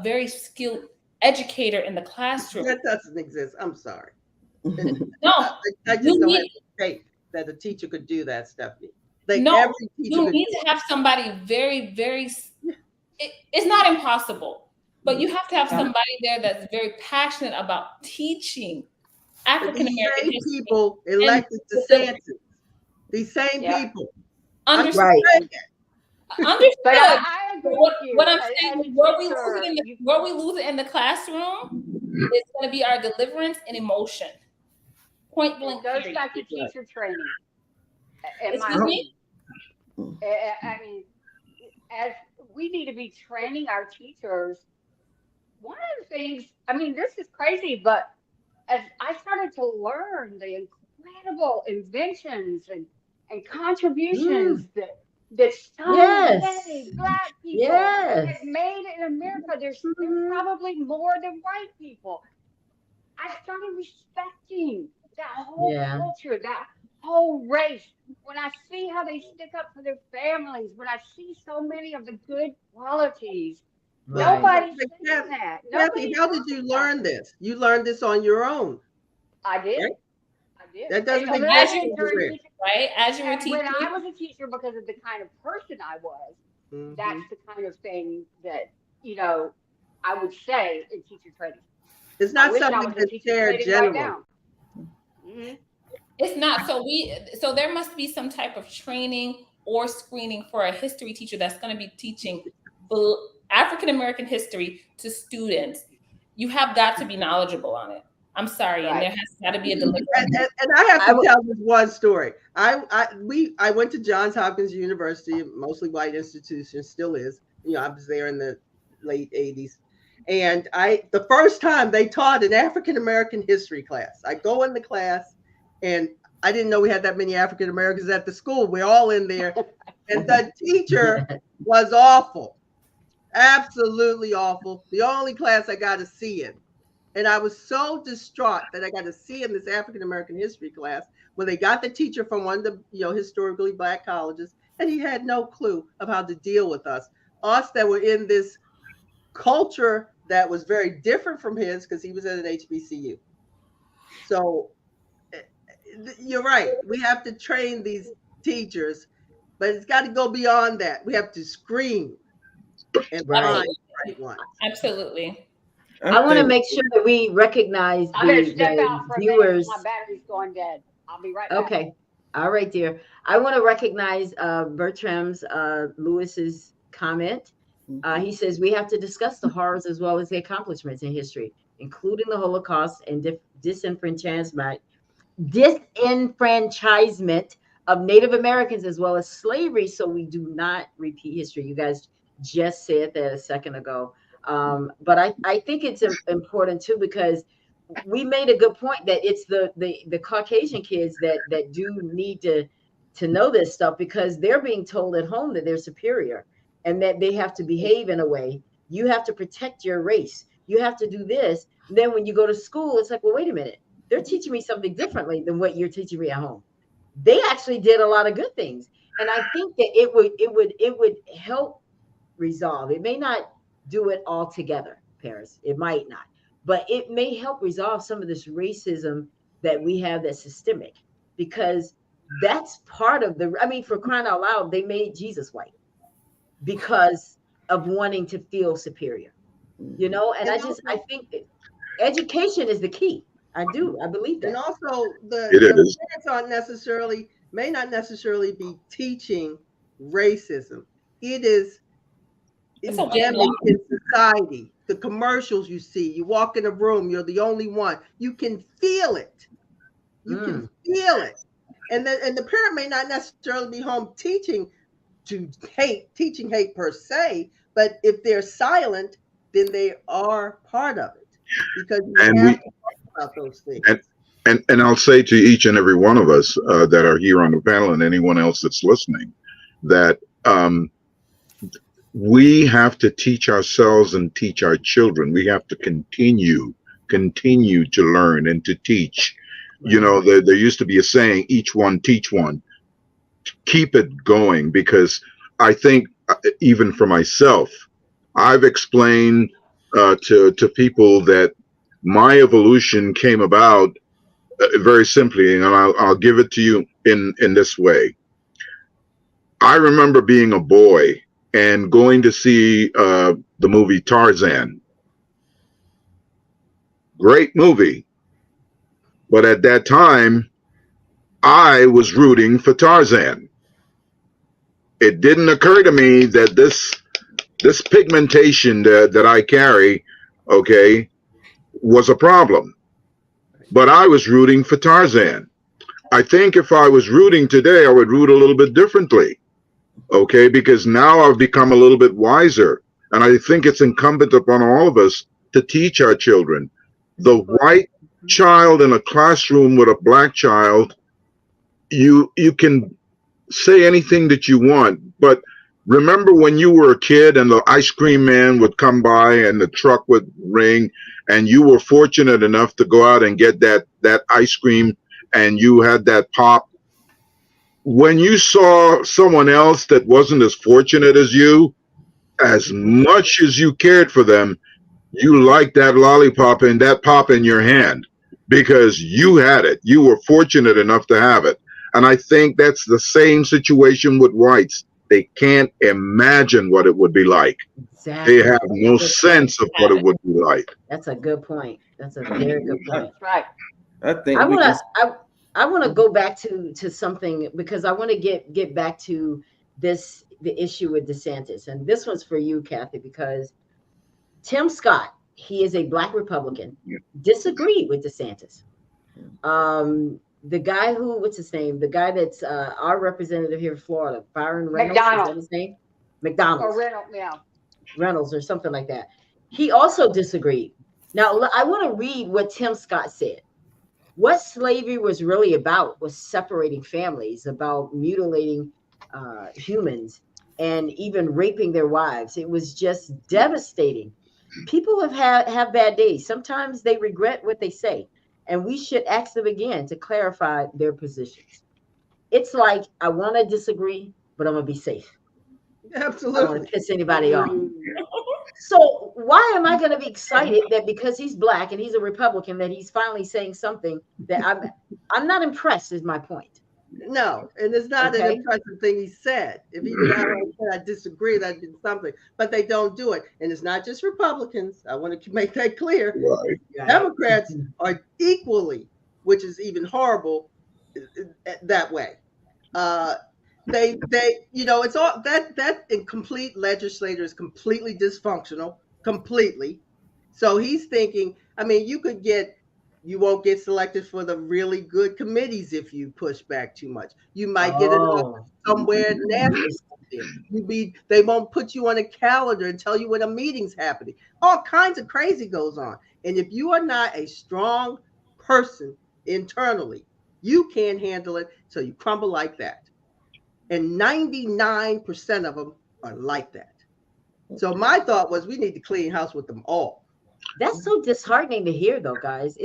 very skilled educator in the classroom. That doesn't exist. I'm sorry. No, I just don't have faith that a teacher could do that, Stephanie. Like no, you need to have somebody very, very, it's not impossible, but you have to have somebody there that's very passionate about teaching African American history. People elected Desantis. These same people. Understood. Understood. But I agree with you. What I'm saying is where we lose it in the classroom is going to be our deliverance and emotion. Point blank. It goes back to teacher training. Excuse me? I mean, as we need to be training our teachers, one of the things, I mean, this is crazy, but as I started to learn the incredible inventions and contributions that so many Black people have made in America, there's probably more than white people. I started respecting that whole culture, that whole race. When I see how they stick up for their families, when I see so many of the good qualities, nobody's saying that. Kathy, how did you learn this? You learned this on your own. I did. Right? I did. That doesn't exist, right? As you were teaching. When I was a teacher, because of the kind of person I was, that's the kind of thing that, I would say in teacher training. It's not something that's shared generally. Right It's not. So there must be some type of training or screening for a history teacher that's going to be teaching African American history to students. You have got to be knowledgeable on it. I'm sorry, and there has got to be a delivery. And I have to tell this one story. I went to Johns Hopkins University, mostly white institution, still is. I was there in the late 80s. And the first time they taught an African American history class, I go in the class, and I didn't know we had that many African Americans at the school. We're all in there. And the teacher was awful. Absolutely awful. The only class I got a C in. And I was so distraught that I got a C in this African American history class when they got the teacher from one of the historically Black colleges, and he had no clue of how to deal with us that were in this culture that was very different from his, because he was at an HBCU. So you're right. We have to train these teachers, but it's got to go beyond that. We have to screen and find the right ones. Absolutely. I want to make sure that we recognize the viewers. My battery's going dead. I'll be right back. Okay. All right, dear. I want to recognize Bertram's Lewis's comment. He says we have to discuss the horrors as well as the accomplishments in history, including the Holocaust and disenfranchisement of Native Americans, as well as slavery, so we do not repeat history. You guys just said that a second ago. But I think it's important too, because we made a good point that it's the Caucasian kids that do need to know this stuff, because they're being told at home that they're superior and that they have to behave in a way. You have to protect your race. You have to do this. And then when you go to school, it's like, well, wait a minute. They're teaching me something differently than what you're teaching me at home. They actually did a lot of good things. And I think that it would help resolve. It may not do it all together, Paris. It might not. But it may help resolve some of this racism that we have that's systemic, because that's part of the, I mean, for crying out loud, they made Jesus white because of wanting to feel superior, you know? And I think that education is the key. I believe that. And also the parents may not necessarily be teaching racism. It is endemic in society. The commercials you see, you walk in a room, you're the only one. You can feel it. You can feel it. And the parent may not necessarily be home teaching hate per se, but if they're silent, then they are part of it, because you have to talk about those things. And I'll say to each and every one of us that are here on the panel, and anyone else that's listening, that we have to teach ourselves and teach our children. We have to continue to learn and to teach. You know, there used to be a saying, each one teach one. Keep it going, because I think even for myself, I've explained to people that my evolution came about very simply, and I'll give it to you in this way. I remember being a boy and going to see the movie Tarzan. Great movie. But at that time, I was rooting for Tarzan. It didn't occur to me that this pigmentation that I carry, okay, was a problem. But I was rooting for Tarzan. I think if I was rooting today, I would root a little bit differently, okay, because now I've become a little bit wiser. And I think it's incumbent upon all of us to teach our children. The white child in a classroom with a black child, you can say anything that you want, but remember when you were a kid and the ice cream man would come by and the truck would ring, and you were fortunate enough to go out and get that ice cream and you had that pop. When you saw someone else that wasn't as fortunate as you, as much as you cared for them, you liked that lollipop and that pop in your hand because you had it. You were fortunate enough to have it. And I think that's the same situation with whites. They can't imagine what it would be like. Exactly. They have no sense of what it would be like. That's a good point. That's a very good point. Right. I want to go back to something, because I want to get back to the issue with DeSantis. And this one's for you, Kathy, because Tim Scott, he is a Black Republican, disagreed with DeSantis. The guy what's his name? The guy that's our representative here in Florida, Byron Reynolds. McDonald. Is that his name? McDonald. Or Reynolds, yeah. Reynolds or something like that. He also disagreed. Now, I want to read what Tim Scott said. What slavery was really about was separating families, about mutilating humans, and even raping their wives. It was just devastating. People have bad days. Sometimes they regret what they say, and we should ask them again to clarify their positions. It's like, I want to disagree, but I'm going to be safe. Absolutely. I don't want to piss anybody off. So why am I going to be excited that because he's Black and he's a Republican that he's finally saying something that I'm not impressed, is my point. No, and it's not an impressive thing he said. If he did I disagree, that did something, but they don't do it. And it's not just Republicans. I want to make that clear. Right. Democrats are equally, which is even horrible that way. They it's all that incomplete legislator is completely dysfunctional, completely. So he's thinking, I mean, you could get You won't get selected for the really good committees if you push back too much. You might get an office somewhere nasty. They won't put you on a calendar and tell you when a meeting's happening. All kinds of crazy goes on. And if you are not a strong person internally, you can't handle it, so you crumble like that. And 99% of them are like that. So my thought was we need to clean house with them all. That's so disheartening to hear, though, guys.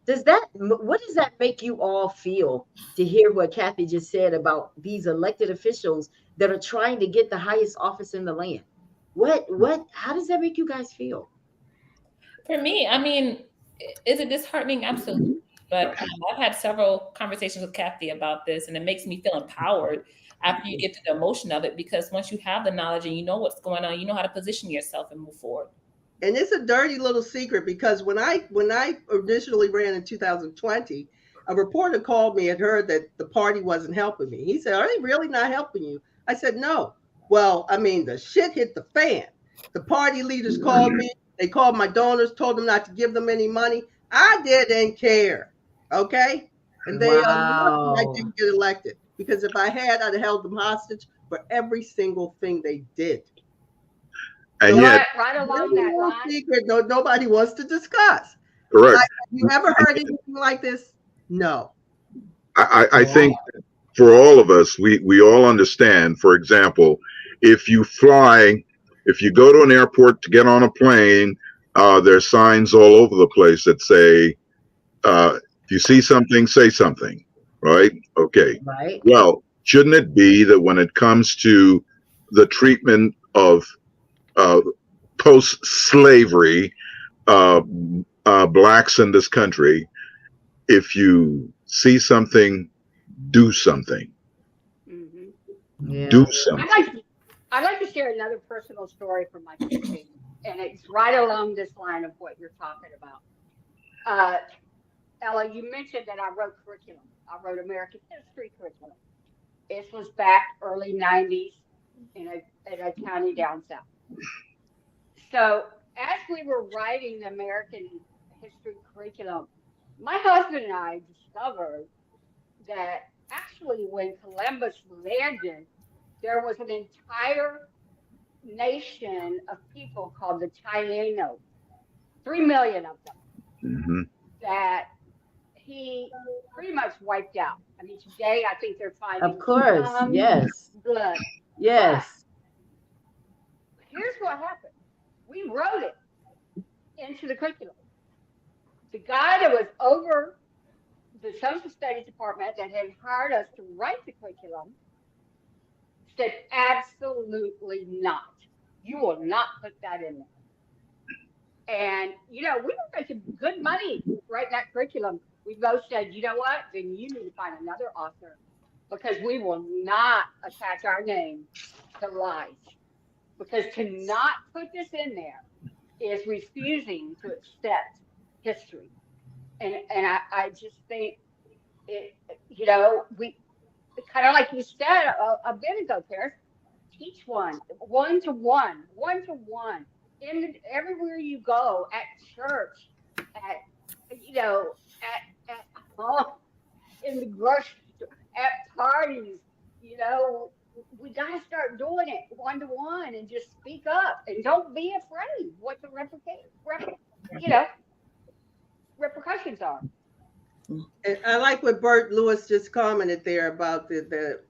What does that make you all feel to hear what Kathy just said about these elected officials that are trying to get the highest office in the land? How does that make you guys feel? For me, I mean, is it disheartening? Absolutely. But I've had several conversations with Kathy about this, and it makes me feel empowered after you get to the emotion of it, because once you have the knowledge and you know what's going on, you know how to position yourself and move forward. And it's a dirty little secret, because when I initially ran in 2020, a reporter called me and heard that the party wasn't helping me. He said, "Are they really not helping you?" I said, "No." Well, I mean, the shit hit the fan. The party leaders called me. They called my donors, told them not to give them any money. I didn't care. Okay. And they I didn't get elected, because if I had, I'd have held them hostage for every single thing they did. And so yet, right along that line, secret nobody wants to discuss. Correct. Have you ever heard anything like this? No. I think for all of us, we all understand. For example, if you go to an airport to get on a plane, there's signs all over the place that say, if you see something, say something, right? Okay. Right. Well, shouldn't it be that when it comes to the treatment of post-slavery blacks in this country, if you see something, do something. Mm-hmm. Yeah. Do something. I'd like to share another personal story from my campaign, and it's right along this line of what you're talking about. Ella, you mentioned that I wrote curriculum. I wrote American history curriculum. This was back early 90s in a county down south. So as we were writing the American history curriculum, my husband and I discovered that actually when Columbus landed, there was an entire nation of people called the Taínos, 3 million of them, that he pretty much wiped out. I mean, today I think they're finding of course, yes, blood. yes. But here's what happened. We wrote it into the curriculum. The guy that was over the Social Studies department that had hired us to write the curriculum said, absolutely not. You will not put that in there. And, we were making good money writing that curriculum. We both said, you know what? Then you need to find another author, because we will not attach our name to lies. Because to not put this in there is refusing to accept history. And I just think it, we kind of like you said a bit ago, Paris, teach one to one, everywhere you go, at church, at home, in the grocery store, at parties, we got to start doing it one to one and just speak up and don't be afraid what the repercussions are. And I like what Bert Lewis just commented there about the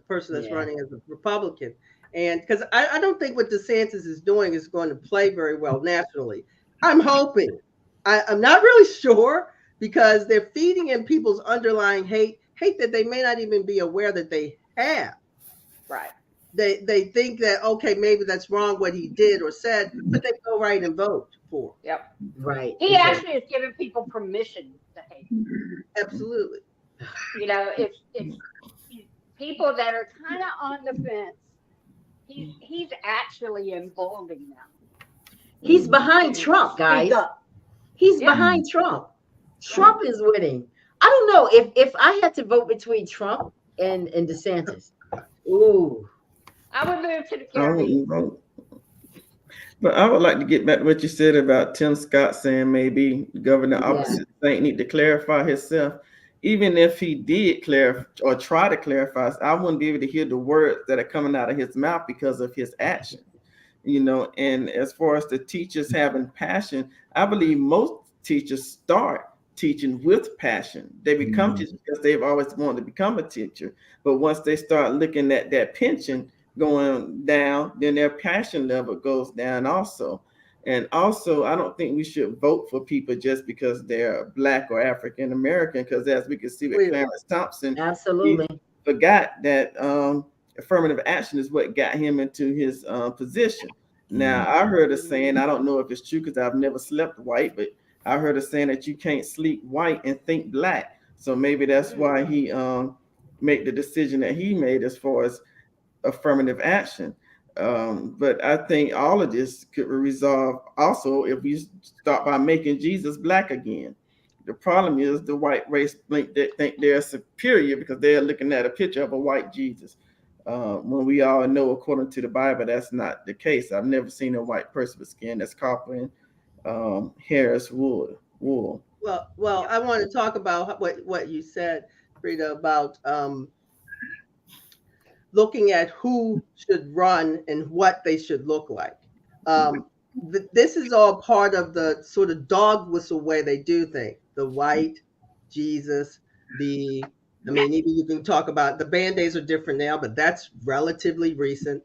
person that's running as a Republican. And because I don't think what DeSantis is doing is going to play very well nationally. I'm hoping. I'm not really sure, because they're feeding in people's underlying hate that they may not even be aware that they have. Right. They think that, okay, maybe that's wrong what he did or said, but they go right and vote for him. Yep. Right. He actually is giving people permission to hate. Absolutely. It's people that are kind of on the fence. He's actually emboldening them. He's behind Trump, guys. He's behind Trump. Trump is winning. I don't know if I had to vote between Trump and DeSantis. Ooh. I would move to the Caribbean. But I would like to get back to what you said about Tim Scott saying maybe Governor opposite Saint need to clarify himself. Even if he did clarify or try to clarify, I wouldn't be able to hear the words that are coming out of his mouth because of his action. And as far as the teachers having passion, I believe most teachers start teaching with passion. They become teachers because they've always wanted to become a teacher. But once they start looking at that pension going down, then their passion level goes down also. And also, I don't think we should vote for people just because they're Black or African American, because as we can see with Clarence Thompson, absolutely forgot that affirmative action is what got him into his position. Now, I heard a saying, I don't know if it's true because I've never slept white, but I heard a saying that you can't sleep white and think Black. So maybe that's why he made the decision that he made as far as affirmative action. But I think all of this could resolve also if we start by making Jesus Black again. The problem is the white race think they're superior because they're looking at a picture of a white Jesus. When we all know, according to the Bible, that's not the case. I've never seen a white person with skin that's copper and hair as wool. Well, I want to talk about what you said, Frida, about looking at who should run and what they should look like. This is all part of the sort of dog whistle way they do things. The white Jesus, even you can talk about the Band-Aids are different now, but that's relatively recent.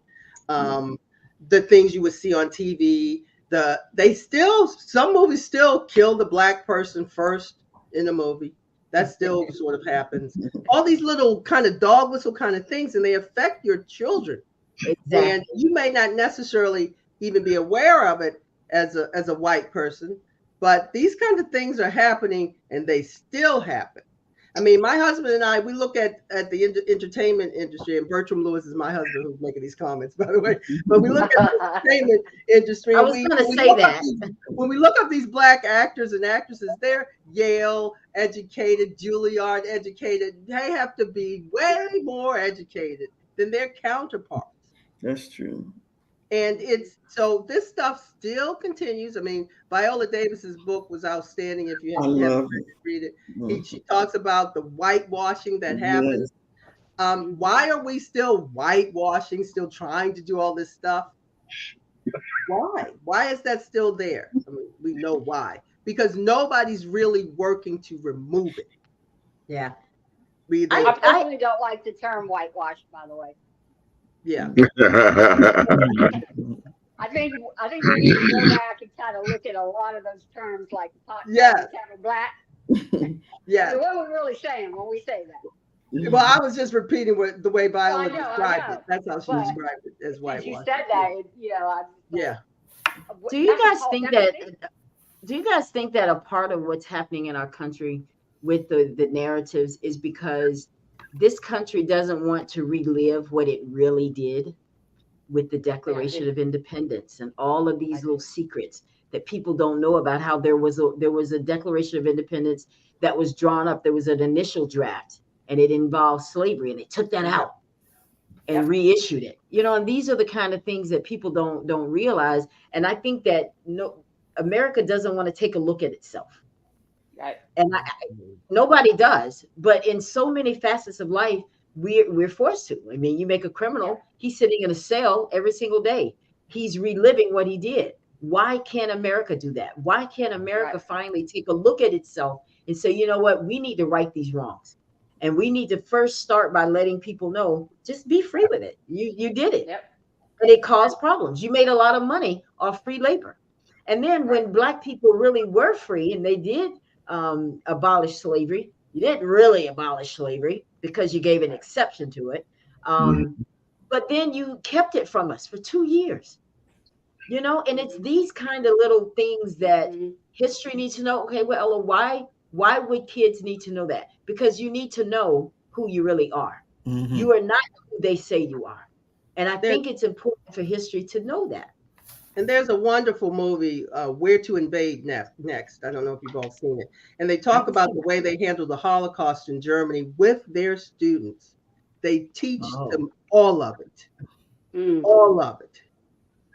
The things you would see on TV, some movies still kill the Black person first in the movie. That still sort of happens. All these little kind of dog whistle kind of things, and they affect your children. Exactly. And you may not necessarily even be aware of it as a white person, but these kinds of things are happening, and they still happen. I mean, my husband and I, we look at the entertainment industry, and Bertram Lewis is my husband who's making these comments, by the way. But we look at the entertainment industry. I was going to say that. When we look up these Black actors and actresses, they're Yale educated, Juilliard educated. They have to be way more educated than their counterparts. That's true. And so this stuff still continues. I mean, Viola Davis's book was outstanding. If you have to read it, she talks about the whitewashing that happens. Why are we still whitewashing, still trying to do all this stuff? Why? Why is that still there? I mean, we know why. Because nobody's really working to remove it. Yeah. I personally don't like the term whitewash, by the way. Yeah. I think we need to go back and kind of look at a lot of those terms like pot Black. Yeah. So what are we really saying when we say that? Well, I was just repeating the way Viola described it. That's how she described it as whitewash. She said that, yeah. Do you guys think that a part of what's happening in our country with the narratives is because this country doesn't want to relive what it really did with the Declaration of Independence and all of these little secrets that people don't know about, how there was a Declaration of Independence that was drawn up. There was an initial draft and it involved slavery, and they took that out and reissued it. And these are the kind of things that people don't realize. And I think that America doesn't want to take a look at itself. Right. And nobody does, but in so many facets of life, we're forced to. I mean, you make a criminal, he's sitting in a cell every single day. He's reliving what he did. Why can't America do that? Why can't America finally take a look at itself and say, you know what, we need to right these wrongs. And we need to first start by letting people know, just be free with it. You did it. Yep. And it caused problems. You made a lot of money off free labor. And then when Black people really were free and they did abolish slavery, you didn't really abolish slavery because you gave an exception to it. But then you kept it from us for 2 years, and it's these kind of little things that history needs to know. Okay, well, Ella, why would kids need to know that? Because you need to know who you really are. You are not who they say you are. And I think it's important for history to know that. And there's a wonderful movie, Where to Invade Next. I don't know if you've all seen it. And they talk about the way they handled the Holocaust in Germany with their students. They teach them all of it. All of it.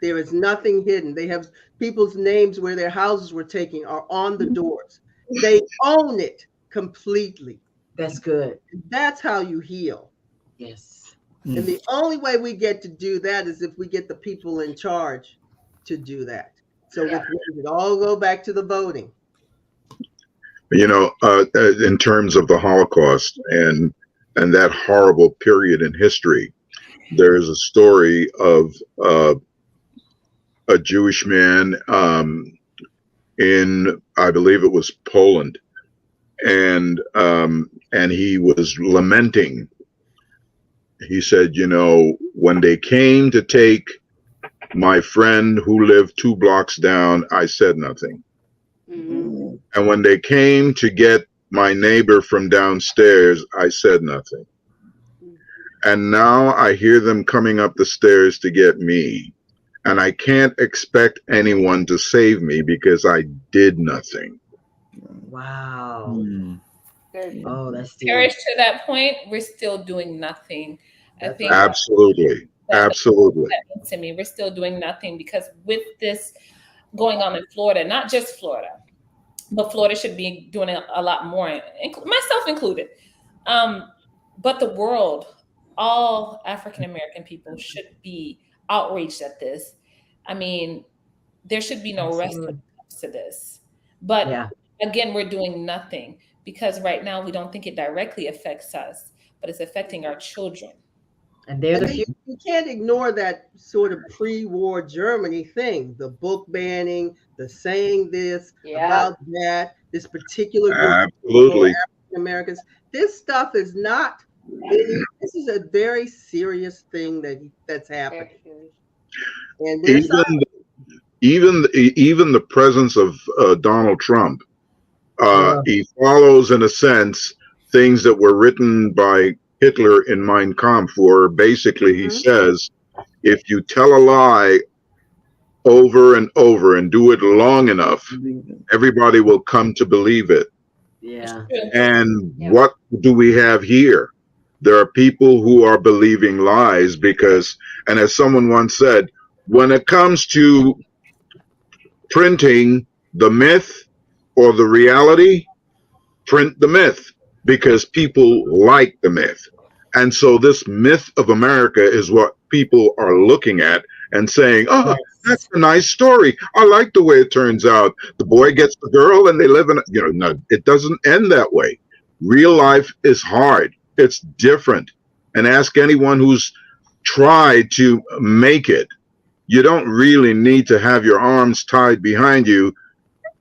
There is nothing hidden. They have people's names where their houses were taken are on the doors. They own it completely. That's good. That's how you heal. Yes. And the only way we get to do that is if we get the people in charge to do that. So it all go back to the voting. You know, in terms of the Holocaust and that horrible period in history, there's a story of a Jewish man in, I believe it was Poland, and he was lamenting. He said, you know, when they came to take my friend who lived 2 blocks down, I said nothing. Mm-hmm. And when they came to get my neighbor from downstairs, I said nothing. And now I hear them coming up the stairs to get me. And I can't expect anyone to save me because I did nothing. Wow. Oh, that's deep. Parish, to that point, we're still doing nothing. I think Absolutely. Absolutely. That means to me, we're still doing nothing, because with this going on in Florida, not just Florida, but Florida should be doing a lot more, myself included. But the world, all African-American people should be outraged at this. I mean, there should be no rest to this. But again, we're doing nothing, because right now we don't think it directly affects us, but it's affecting our children. And they're the future. You can't ignore that sort of pre-war Germany thing, the book banning, the saying this about that, this particular group absolutely of African Americans. This stuff is not. This is a very serious thing that's happening. And even the presence of Donald Trump, he follows, in a sense, things that were written by Hitler in Mein Kampf, where basically he says, if you tell a lie over and over and do it long enough, everybody will come to believe it. Yeah. And what do we have here? There are people who are believing lies because, and as someone once said, when it comes to printing the myth or the reality, print the myth, because people like the myth. And so this myth of America is what people are looking at and saying, oh, that's a nice story. I like the way it turns out. The boy gets the girl and they live in, no, it doesn't end that way. Real life is hard. It's different. And ask anyone who's tried to make it. You don't really need to have your arms tied behind you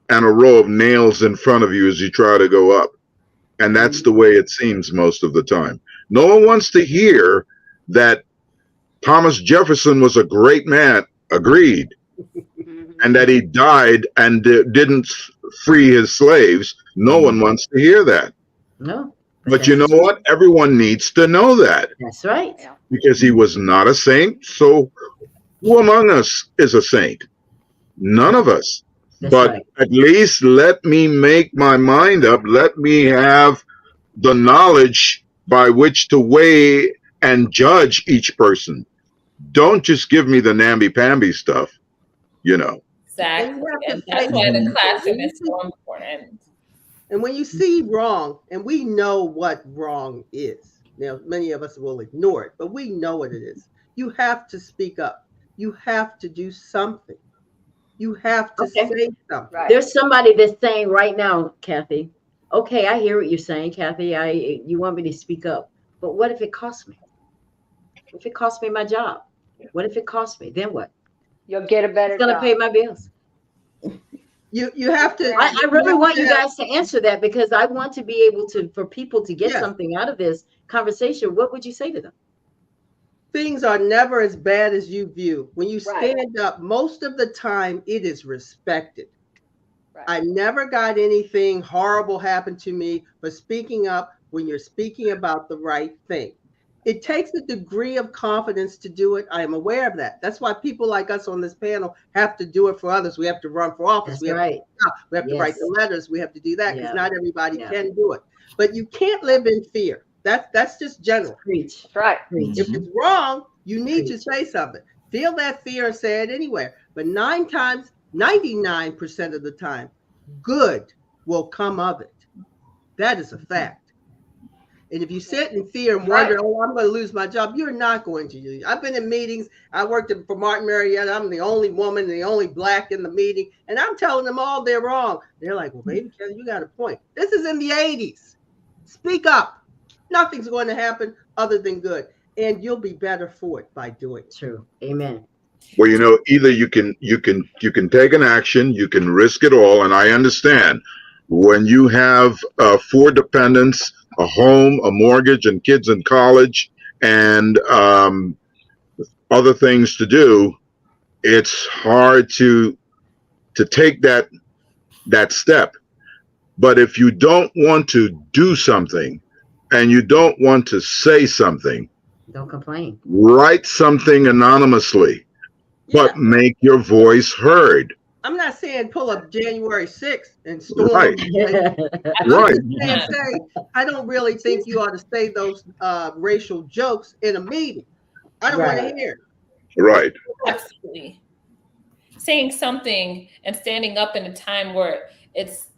and a row of nails in front of you as you try to go up. And that's the way it seems most of the time. No one wants to hear that Thomas Jefferson was a great man, agreed, and that he died and didn't free his slaves. No one wants to hear that. No. But you know what? Everyone needs to know that. That's right. Because he was not a saint. So who among us is a saint? None of us. But at least let me make my mind up. Let me have the knowledge by which to weigh and judge each person. Don't just give me the namby-pamby stuff, Exactly. And that's why the classroom is so important. And when you see wrong, and we know what wrong is, now many of us will ignore it, but we know what it is. You have to speak up. You have to do something. You have to say something. Right. There's somebody that's saying right now, Kathy, okay, I hear what you're saying, Kathy. You want me to speak up, but what if it costs me? If it costs me my job? What if it costs me? Then what? You'll get a better job. It's going to pay my bills. You have to. I really want you guys to answer that, because I want to be able to, for people to get something out of this conversation. What would you say to them? Things are never as bad as you view. When you stand up, most of the time it is respected. Right. I never got anything horrible happen to me for speaking up when you're speaking about the right thing. It takes a degree of confidence to do it. I am aware of that. That's why people like us on this panel have to do it for others. We have to run for office. We have to write the letters. We have to do that because not everybody can do it. But you can't live in fear. That's just general. Preach. Right. Preach. If it's wrong, you need to say something. Feel that fear and say it anywhere. But 99% of the time, good will come of it. That is a fact. And if you sit in fear and wonder, oh, I'm going to lose my job, you're not going to. I've been in meetings. I worked for Martin Marietta. I'm the only woman, the only black in the meeting. And I'm telling them all they're wrong. They're like, well, baby Kelly, you got a point. This is in the 80s. Speak up. Nothing's going to happen other than good. And you'll be better for it by doing it. True. Amen. Well, either you can take an action, you can risk it all. And I understand when you have 4 dependents, a home, a mortgage, and kids in college, and other things to do, it's hard to take that step. But if you don't want to do something and you don't want to say something, don't complain. Write something anonymously, but make your voice heard. I'm not saying pull up January 6th and storm. Right. Right. Say, I don't really think you ought to say those racial jokes in a meeting. I don't want to hear it. Right. Absolutely. Saying something and standing up in a time where it's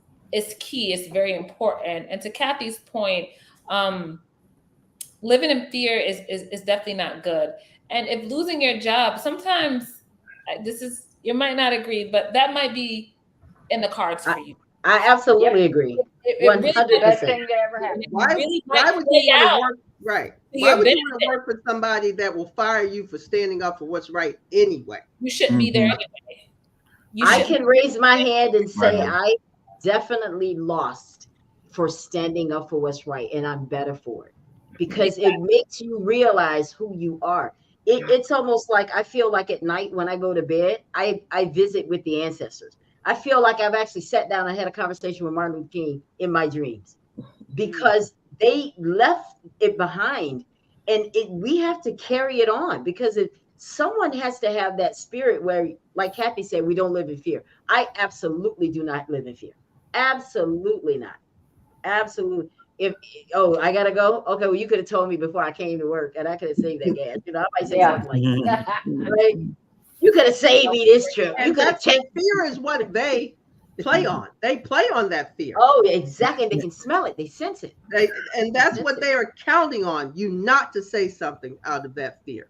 key, it's very important. And to Kathy's point, living in fear is definitely not good. And if losing your job, sometimes you might not agree, but that might be in the cards for you. I absolutely agree. 100%. Why would you want to work? Right. Why would you want to work for somebody that will fire you for standing up for what's right anyway? You shouldn't be there anyway. I can raise my hand and say I definitely lost for standing up for what's right, and I'm better for it because it makes you realize who you are. It's almost like I feel like at night when I go to bed, I visit with the ancestors. I feel like I've actually sat down and had a conversation with Martin Luther King in my dreams because they left it behind, and we have to carry it on because someone has to have that spirit where, like Kathy said, we don't live in fear. I absolutely do not live in fear. Absolutely not. Absolutely. I gotta go. Okay, well, you could have told me before I came to work, and I could have saved that gas. I might say something like that. Right? You could have saved me this trip. You could have checked. Fear is what they play on. They play on that fear. Oh, exactly. They can smell it. They sense it. And that's what they are counting on, you not to say something out of that fear.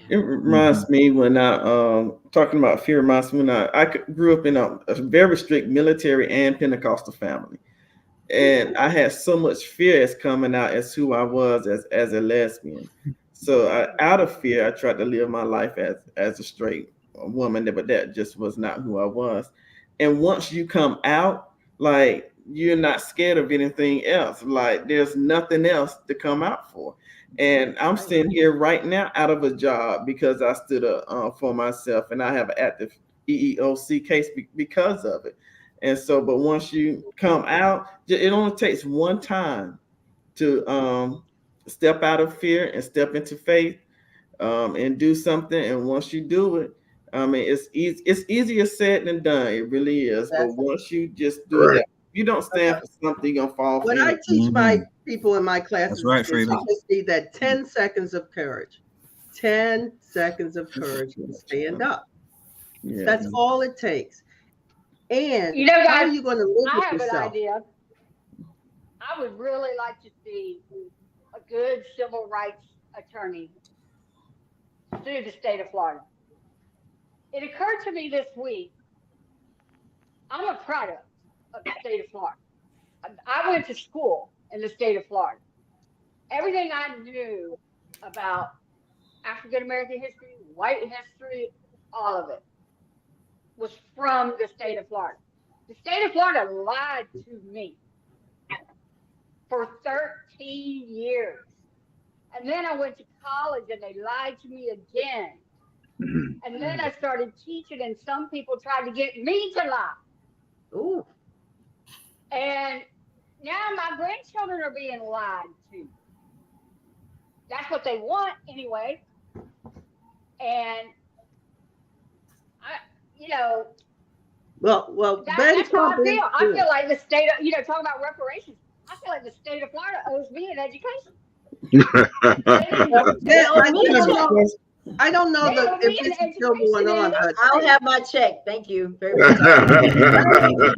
It reminds me when talking about fear reminds me when I grew up in a very strict military and Pentecostal family. And I had so much fear as coming out as who I was as a lesbian. So out of fear, I tried to live my life as a straight woman, but that just was not who I was. And once you come out, like, you're not scared of anything else. Like, there's nothing else to come out for. And I'm sitting here right now out of a job because I stood up for myself, and I have an active EEOC case because of it. And so, but once you come out, it only takes one time to step out of fear and step into faith and do something. And once you do it, I mean, it's easier said than done. It really is. But once you just do that, you don't stand for something, you're gonna fall. When I teach my people in my classes, that's right, I just need that 10 seconds of courage. 10 seconds of courage to stand up. Yeah. That's all it takes. And guys, how are you going to live with yourself? I have an idea. I would really like to see a good civil rights attorney sue the state of Florida. It occurred to me this week, I'm a product of the state of Florida. I went to school in the state of Florida. Everything I knew about African American history, white history, all of it was from the state of Florida. The state of Florida lied to me for 13 years. And then I went to college and they lied to me again. And then I started teaching and some people tried to get me to lie. Ooh. And now my grandchildren are being lied to. That's what they want anyway. And well, that's how I feel. I feel like the state of, talking about reparations, I feel like the state of Florida owes me an education. I don't know They don't if need this an is still going education on, in but I'll have my check. Thank you very much. it's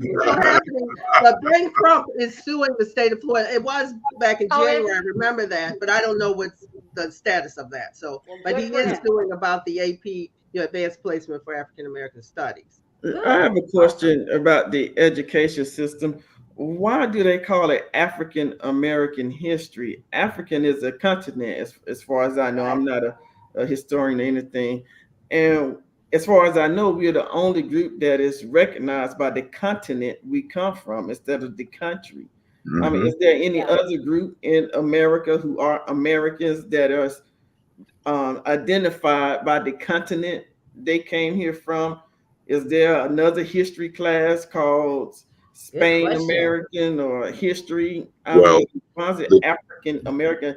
still happening. But Ben Crump is suing the state of Florida. It was back in Oh, is January. I remember that, but I don't know what's the status of that. So, Well, but good he for is him. suing about the AP, Advanced Placement for African American Studies. I have a question about the education system. Why do they call it African American history? African is a continent, as far as I know. I'm not a historian or anything. And as far as I know, we're the only group that is recognized by the continent we come from instead of the country. I mean, is there any other group in America who are Americans that are identified by the continent they came here from? Is there another history class called Spain American or history? I mean, why is it African American?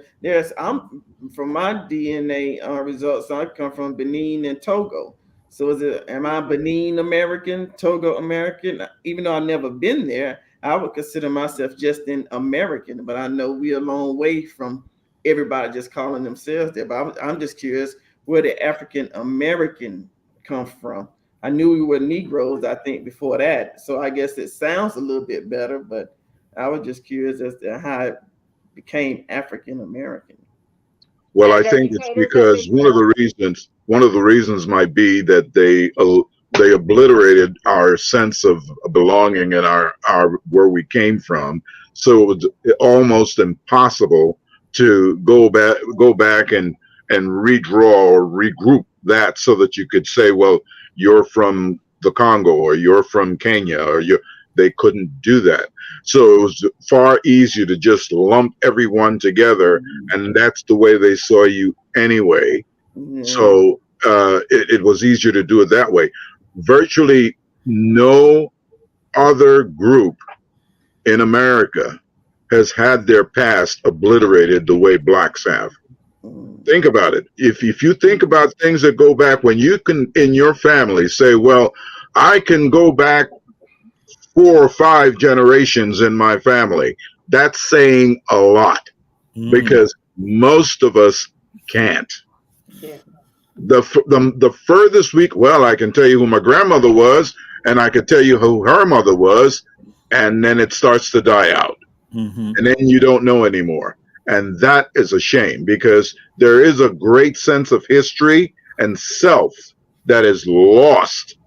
I'm from my DNA results. I come from Benin and Togo. So am I Benin American, Togo American? Even though I've never been there, I would consider myself just an American. But I know we're a long way from everybody just calling themselves that. But I'm just curious where the African American come from. I knew we were Negroes, I think, before that. So I guess it sounds a little bit better, but I was just curious as to how it became African American. Well, I think it's because one of the reasons might be that they obliterated our sense of belonging and our where we came from. So it was almost impossible to go back and redraw or regroup that so that you could say, well, you're from the Congo or you're from Kenya or they couldn't do that. So it was far easier to just lump everyone together, and that's the way they saw you anyway. So it was easier to do it that way. Virtually no other group in America has had their past obliterated the way blacks have. Think about it. If you think about things that go back, when you can in your family say, well, I can go back 4 or 5 generations in my family, that's saying a lot because most of us can't. The furthest I can tell you who my grandmother was, and I can tell you who her mother was, and then it starts to die out. And then you don't know anymore. And that is a shame because there is a great sense of history and self that is lost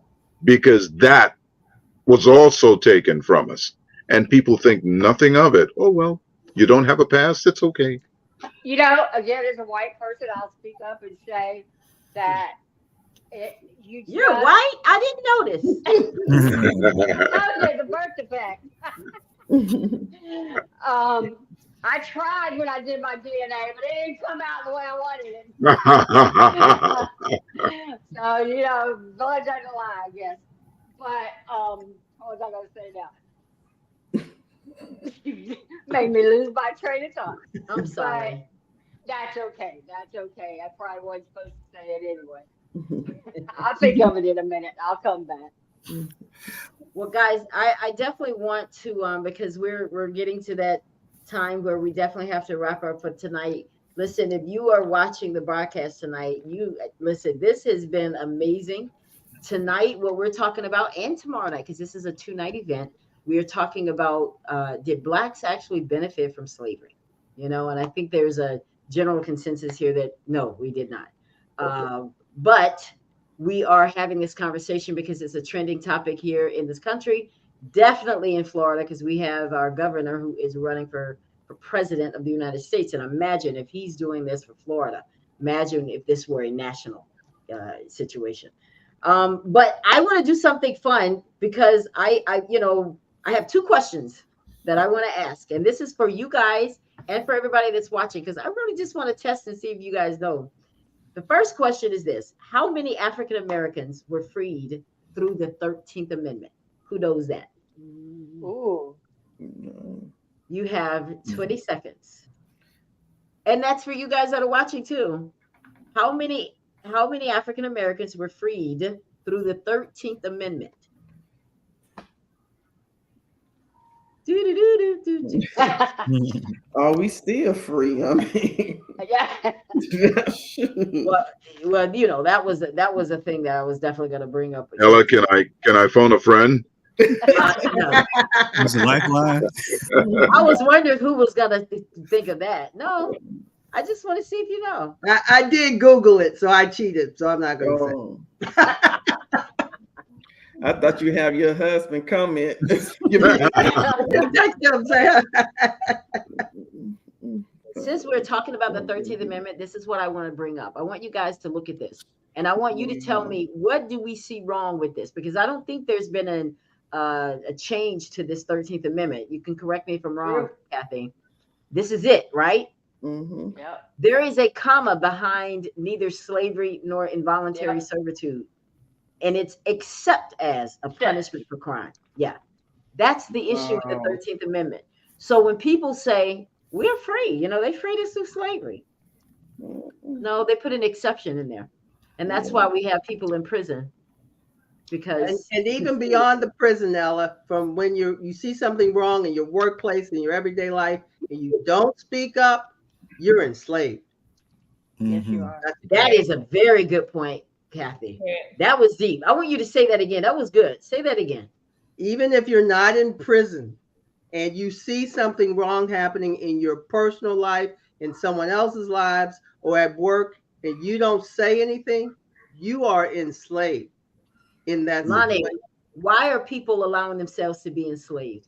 because that was also taken from us. And people think nothing of it. Oh, well, you don't have a past. It's okay. Again, as a white person, I'll speak up and say that you're white? I didn't notice. Okay, the birth defect. I tried when I did my DNA, but it didn't come out the way I wanted it. So, blood doesn't lie, I guess. But what was I going to say now? Made me lose my train of thought. I'm sorry. But that's okay. That's okay. I probably wasn't supposed to say it anyway. I'll think of it in a minute. I'll come back. Well, guys, I definitely want to because we're getting to that time where we definitely have to wrap up for tonight. Listen, if you are watching the broadcast tonight, listen, this has been amazing. Tonight, what we're talking about, and tomorrow night, because this is a 2-night event, we are talking about did blacks actually benefit from slavery? And I think there's a general consensus here that no, we did not. But we are having this conversation because it's a trending topic here in this country, definitely in Florida, because we have our governor who is running for president of the United States. And imagine if he's doing this for Florida. Imagine if this were a national situation. But I want to do something fun because I have 2 questions that I want to ask. And this is for you guys and for everybody that's watching, because I really just want to test and see if you guys know. The first question is this: how many African Americans were freed through the 13th Amendment? Who knows that? Ooh. You have 20 seconds. And that's for you guys that are watching too. How many African Americans were freed through the 13th Amendment? Are we still free? I mean, Yeah. Well, you know, that was a thing that I was definitely going to bring up. Ella, can I phone a friend? No. Was it Lifeline? I was wondering who was going to think of that. No, I just want to see if you know. I did Google it, so I cheated. So I'm not going to say. I thought you have your husband comment. Since we're talking about the 13th Amendment, this is what I want to bring up. I want you guys to look at this, and I want you to tell me, what do we see wrong with this? Because I don't think there's been a change to this 13th Amendment. You can correct me if I'm wrong, Kathy. This is it, right? Mm-hmm. Yep. There is a comma behind neither slavery nor involuntary servitude. And it's except as a punishment for crime. Yeah. That's the issue with the 13th Amendment. So when people say, we're free, you know, they freed us through slavery. No, they put an exception in there. And that's why we have people in prison. Because and even beyond the prison, Ella, from when you see something wrong in your workplace, in your everyday life, and you don't speak up, you're enslaved. Yes, you are. That is a very good point, Kathy. That was deep. I want you to say that again. That was good. Say that again. Even if you're not in prison and you see something wrong happening in your personal life, in someone else's lives, or at work, and you don't say anything, you are enslaved in that Lonnie, situation. why are people allowing themselves to be enslaved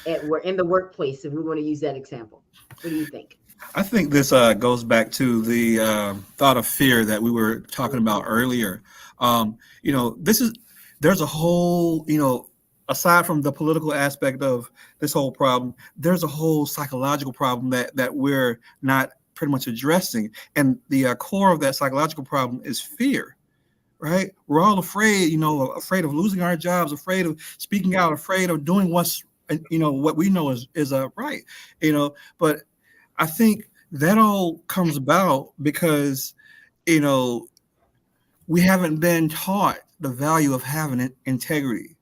in the workplace, if we want to use that example? What do you think? I think this goes back to the thought of fear that we were talking about earlier. You know, there's a whole, you know, aside from the political aspect of this whole problem, there's a whole psychological problem that we're not pretty much addressing. And the core of that psychological problem is fear, right? We're all afraid, you know, afraid of losing our jobs, afraid of speaking out, afraid of doing what's, you know, what we know is right, you know, but I think that all comes about because, you know, we haven't been taught the value of having integrity,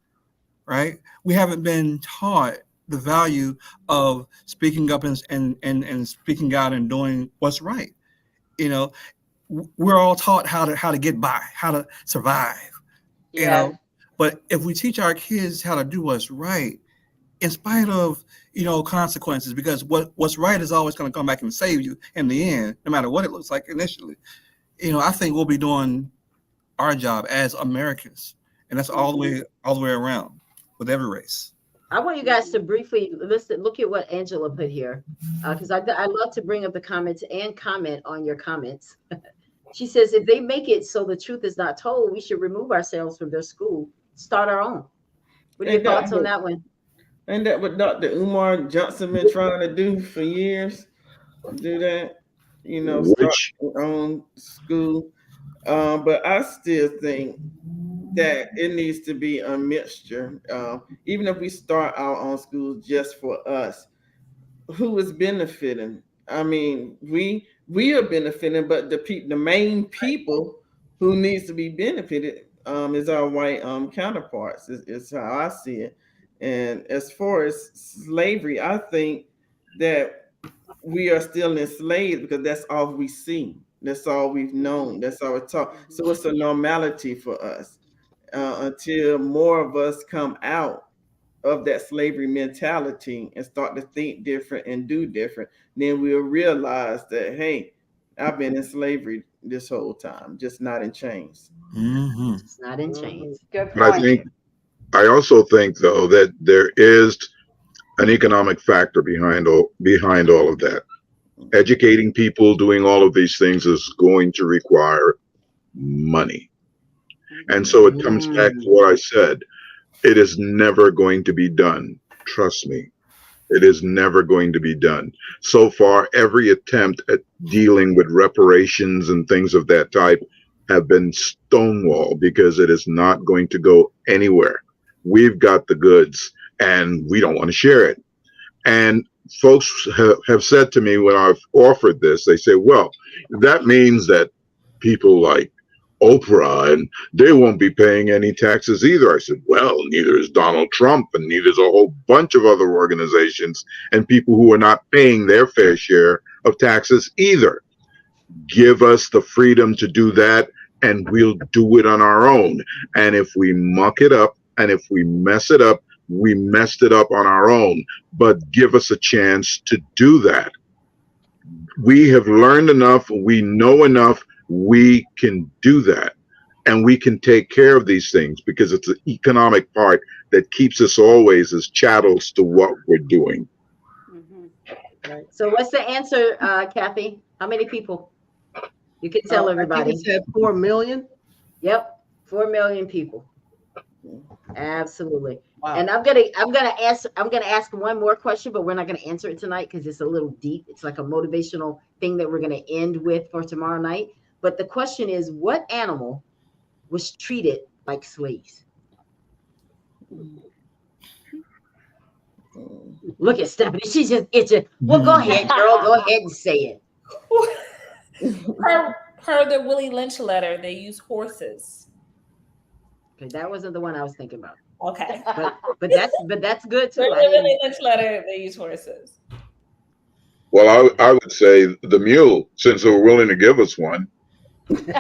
right? We haven't been taught the value of speaking up and speaking out and doing what's right. You know, we're all taught how to get by, how to survive, you know, but if we teach our kids how to do what's right, in spite of, you know, consequences, because what's right is always going to come back and save you in the end, no matter what it looks like initially. You know, I think we'll be doing our job as Americans, and that's all the way around with every race. I want you guys to briefly look at what Angela put here, because I love to bring up the comments and comment on your comments. She says, if they make it so the truth is not told, we should remove ourselves from their school, start our own. What are your thoughts on that one? And that what Dr. Umar Johnson been trying to do for years, do that, you know, start your own school. But I still think that it needs to be a mixture. Even if we start our own schools just for us, who is benefiting? I mean, we are benefiting, but the main people who needs to be benefited is our white counterparts. Is how I see it. And as far as slavery, I think that we are still enslaved because that's all we see. That's all we've known. That's all we're taught. So it's a normality for us until more of us come out of that slavery mentality and start to think different and do different. Then we'll realize that, hey, I've been in slavery this whole time, just not in chains. Mm-hmm. It's not in chains. Good point. I also think, though, that there is an economic factor behind all of that. Educating people, doing all of these things is going to require money. And so it comes back to what I said. It is never going to be done. Trust me. It is never going to be done. So far, every attempt at dealing with reparations and things of that type have been stonewalled because it is not going to go anywhere. We've got the goods and we don't want to share it. And folks have said to me when I've offered this, they say, well, that means that people like Oprah, and they won't be paying any taxes either. I said, well, neither is Donald Trump, and neither is a whole bunch of other organizations and people who are not paying their fair share of taxes either. Give us the freedom to do that, and we'll do it on our own. And if we muck it up, and if we mess it up, we messed it up on our own. But give us a chance to do that. We have learned enough, we know enough, we can do that. And we can take care of these things because it's the economic part that keeps us always as chattels to what we're doing. Mm-hmm. Right. So what's the answer, Kathy? How many people? You can tell everybody. I think it said 4 million. Yep, 4 million people. Absolutely. Wow. And I'm gonna ask one more question, but we're not gonna answer it tonight because it's a little deep. It's like a motivational thing that we're gonna end with for tomorrow night. But the question is, what animal was treated like slaves? Look at Stephanie. She's just itching. Well, go ahead, girl. Go ahead and say it. Per the Willie Lynch letter, they use horses. Okay, that wasn't the one I was thinking about. Okay. But that's good too. Per the Willie Lynch letter, they use horses. Well, I would say the mule, since they were willing to give us one. They're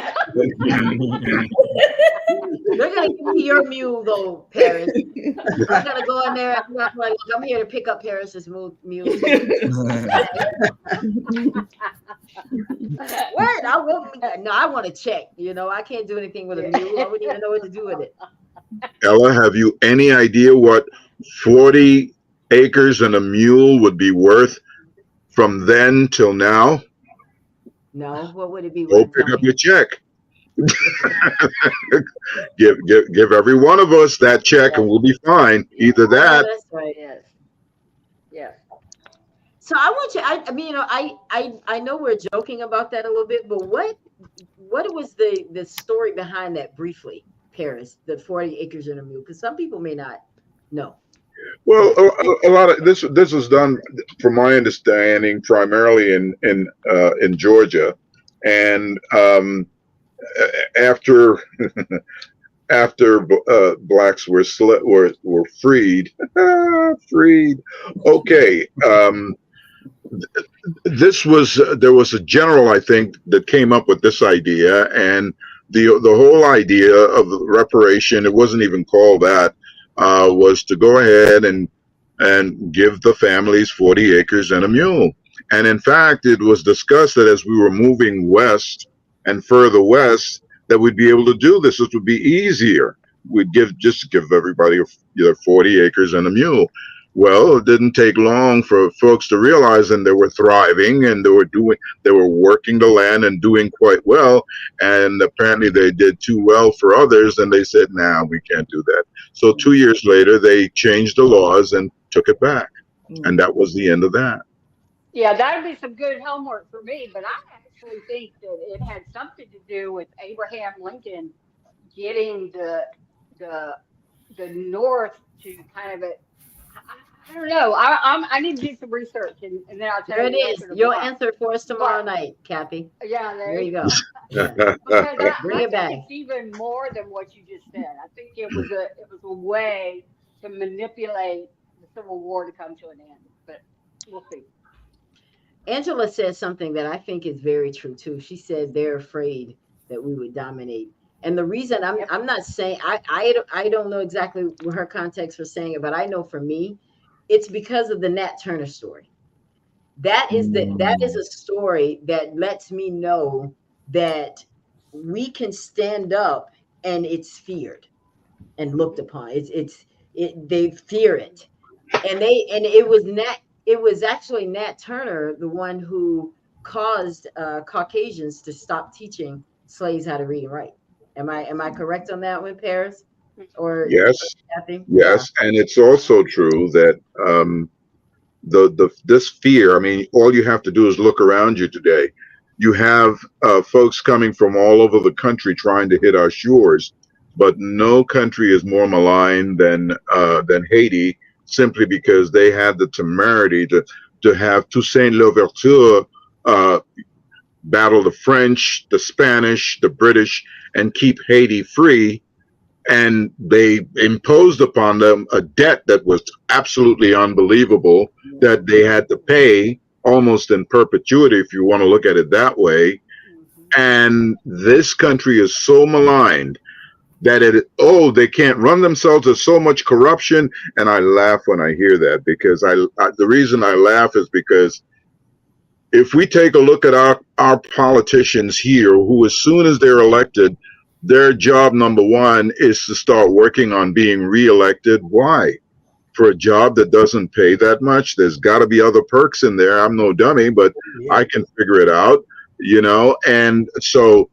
gonna give me your mule though, Paris. I'm gonna go in there. I'm like, look, I'm here to pick up Paris's mule. What? I want to check. You know, I can't do anything with a mule. I wouldn't even know what to do with it. Ella, have you any idea what 40 acres and a mule would be worth from then till now? No, what would it be? Go pick up your check. give every one of us that check, and we'll be fine. Either that. That's right. Yes. Yes. So I want you. I mean, you know, I know we're joking about that a little bit, but what was the story behind that briefly, Paris? The 40 acres and a mule, because some people may not know. Well, a lot of this was done, from my understanding, primarily in Georgia, and after blacks were freed, Okay, there was a general, I think, that came up with this idea, and the whole idea of the reparation, it wasn't even called that. Was to go ahead and give the families 40 acres and a mule. And in fact, it was discussed that as we were moving west and further west, that we'd be able to do this. This would be easier. We'd give everybody 40 acres and a mule. Well, it didn't take long for folks to realize, and they were thriving, and they were working the land and doing quite well. And apparently they did too well for others, and they said, nah, we can't do that. So 2 years later, they changed the laws and took it back. And that was the end of that. Yeah, that would be some good homework for me, but I actually think that it had something to do with Abraham Lincoln getting the North to kind of I don't know. I need to do some research, and then I'll tell you. There it is. Your answer for us tomorrow night, Kathy. Yeah, there you go. Bring it back. It's even more than what you just said. I think it was a way to manipulate the Civil War to come to an end. But we'll see. Angela said something that I think is very true too. She said they're afraid that we would dominate. And the reason I'm not saying I don't know exactly what her context for saying it, but I know for me, it's because of the Nat Turner story. That is a story that lets me know that we can stand up and it's feared and looked upon. They fear it. And it was actually Nat Turner, the one who caused Caucasians to stop teaching slaves how to read and write. Am I correct on that one, Paris? Or yes, Kathy? Yes, yeah. And it's also true that this fear. I mean, all you have to do is look around you today. You have folks coming from all over the country trying to hit our shores, but no country is more maligned than Haiti, simply because they had the temerity to have Toussaint Louverture battle the French, the Spanish, the British, and keep Haiti free. And they imposed upon them a debt that was absolutely unbelievable, that they had to pay almost in perpetuity, if you want to look at it that way. And this country is so maligned that they can't run themselves. There's so much corruption. And I laugh when I hear that, because the reason I laugh is because if we take a look at our politicians here, who as soon as they're elected, their job number one is to start working on being reelected. Why? For a job that doesn't pay that much. There's got to be other perks in there. I'm no dummy, but I can figure it out, and so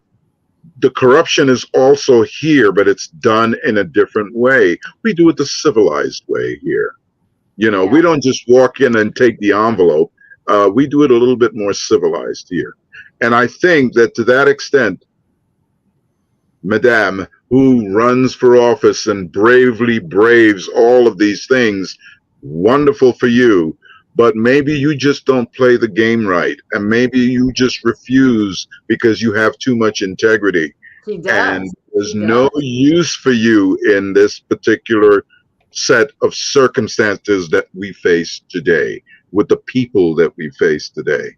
the corruption is also here, but it's done in a different way. We do it the civilized way here. We don't just walk in and take the envelope. We do it a little bit more civilized here. And I think that to that extent, Madame, who runs for office and bravely braves all of these things, wonderful for you. But maybe you just don't play the game right. And maybe you just refuse because you have too much integrity. He does. And there's no use for you in this particular set of circumstances that we face today, with the people that we face today.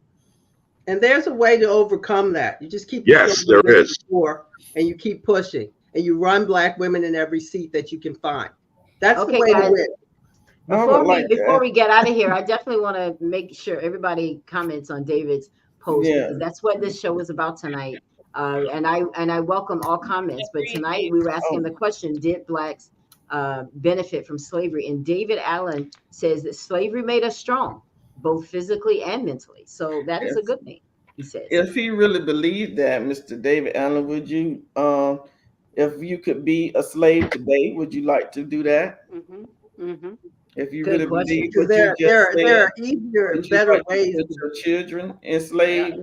And there's a way to overcome that. You just keep there is. And you keep pushing, and you run Black women in every seat that you can find. That's the way to win. Before we get out of here, I definitely want to make sure everybody comments on David's post, because that's what this show is about tonight. And I welcome all comments. But tonight we were asking the question: did Blacks benefit from slavery? And David Allen says that slavery made us strong, both physically and mentally. So that is a good thing, he says. If he really believed that, Mr. David Allen, would you, if you could be a slave today, would you like to do that? If you really believe, because there are easier and better ways to your children enslaved.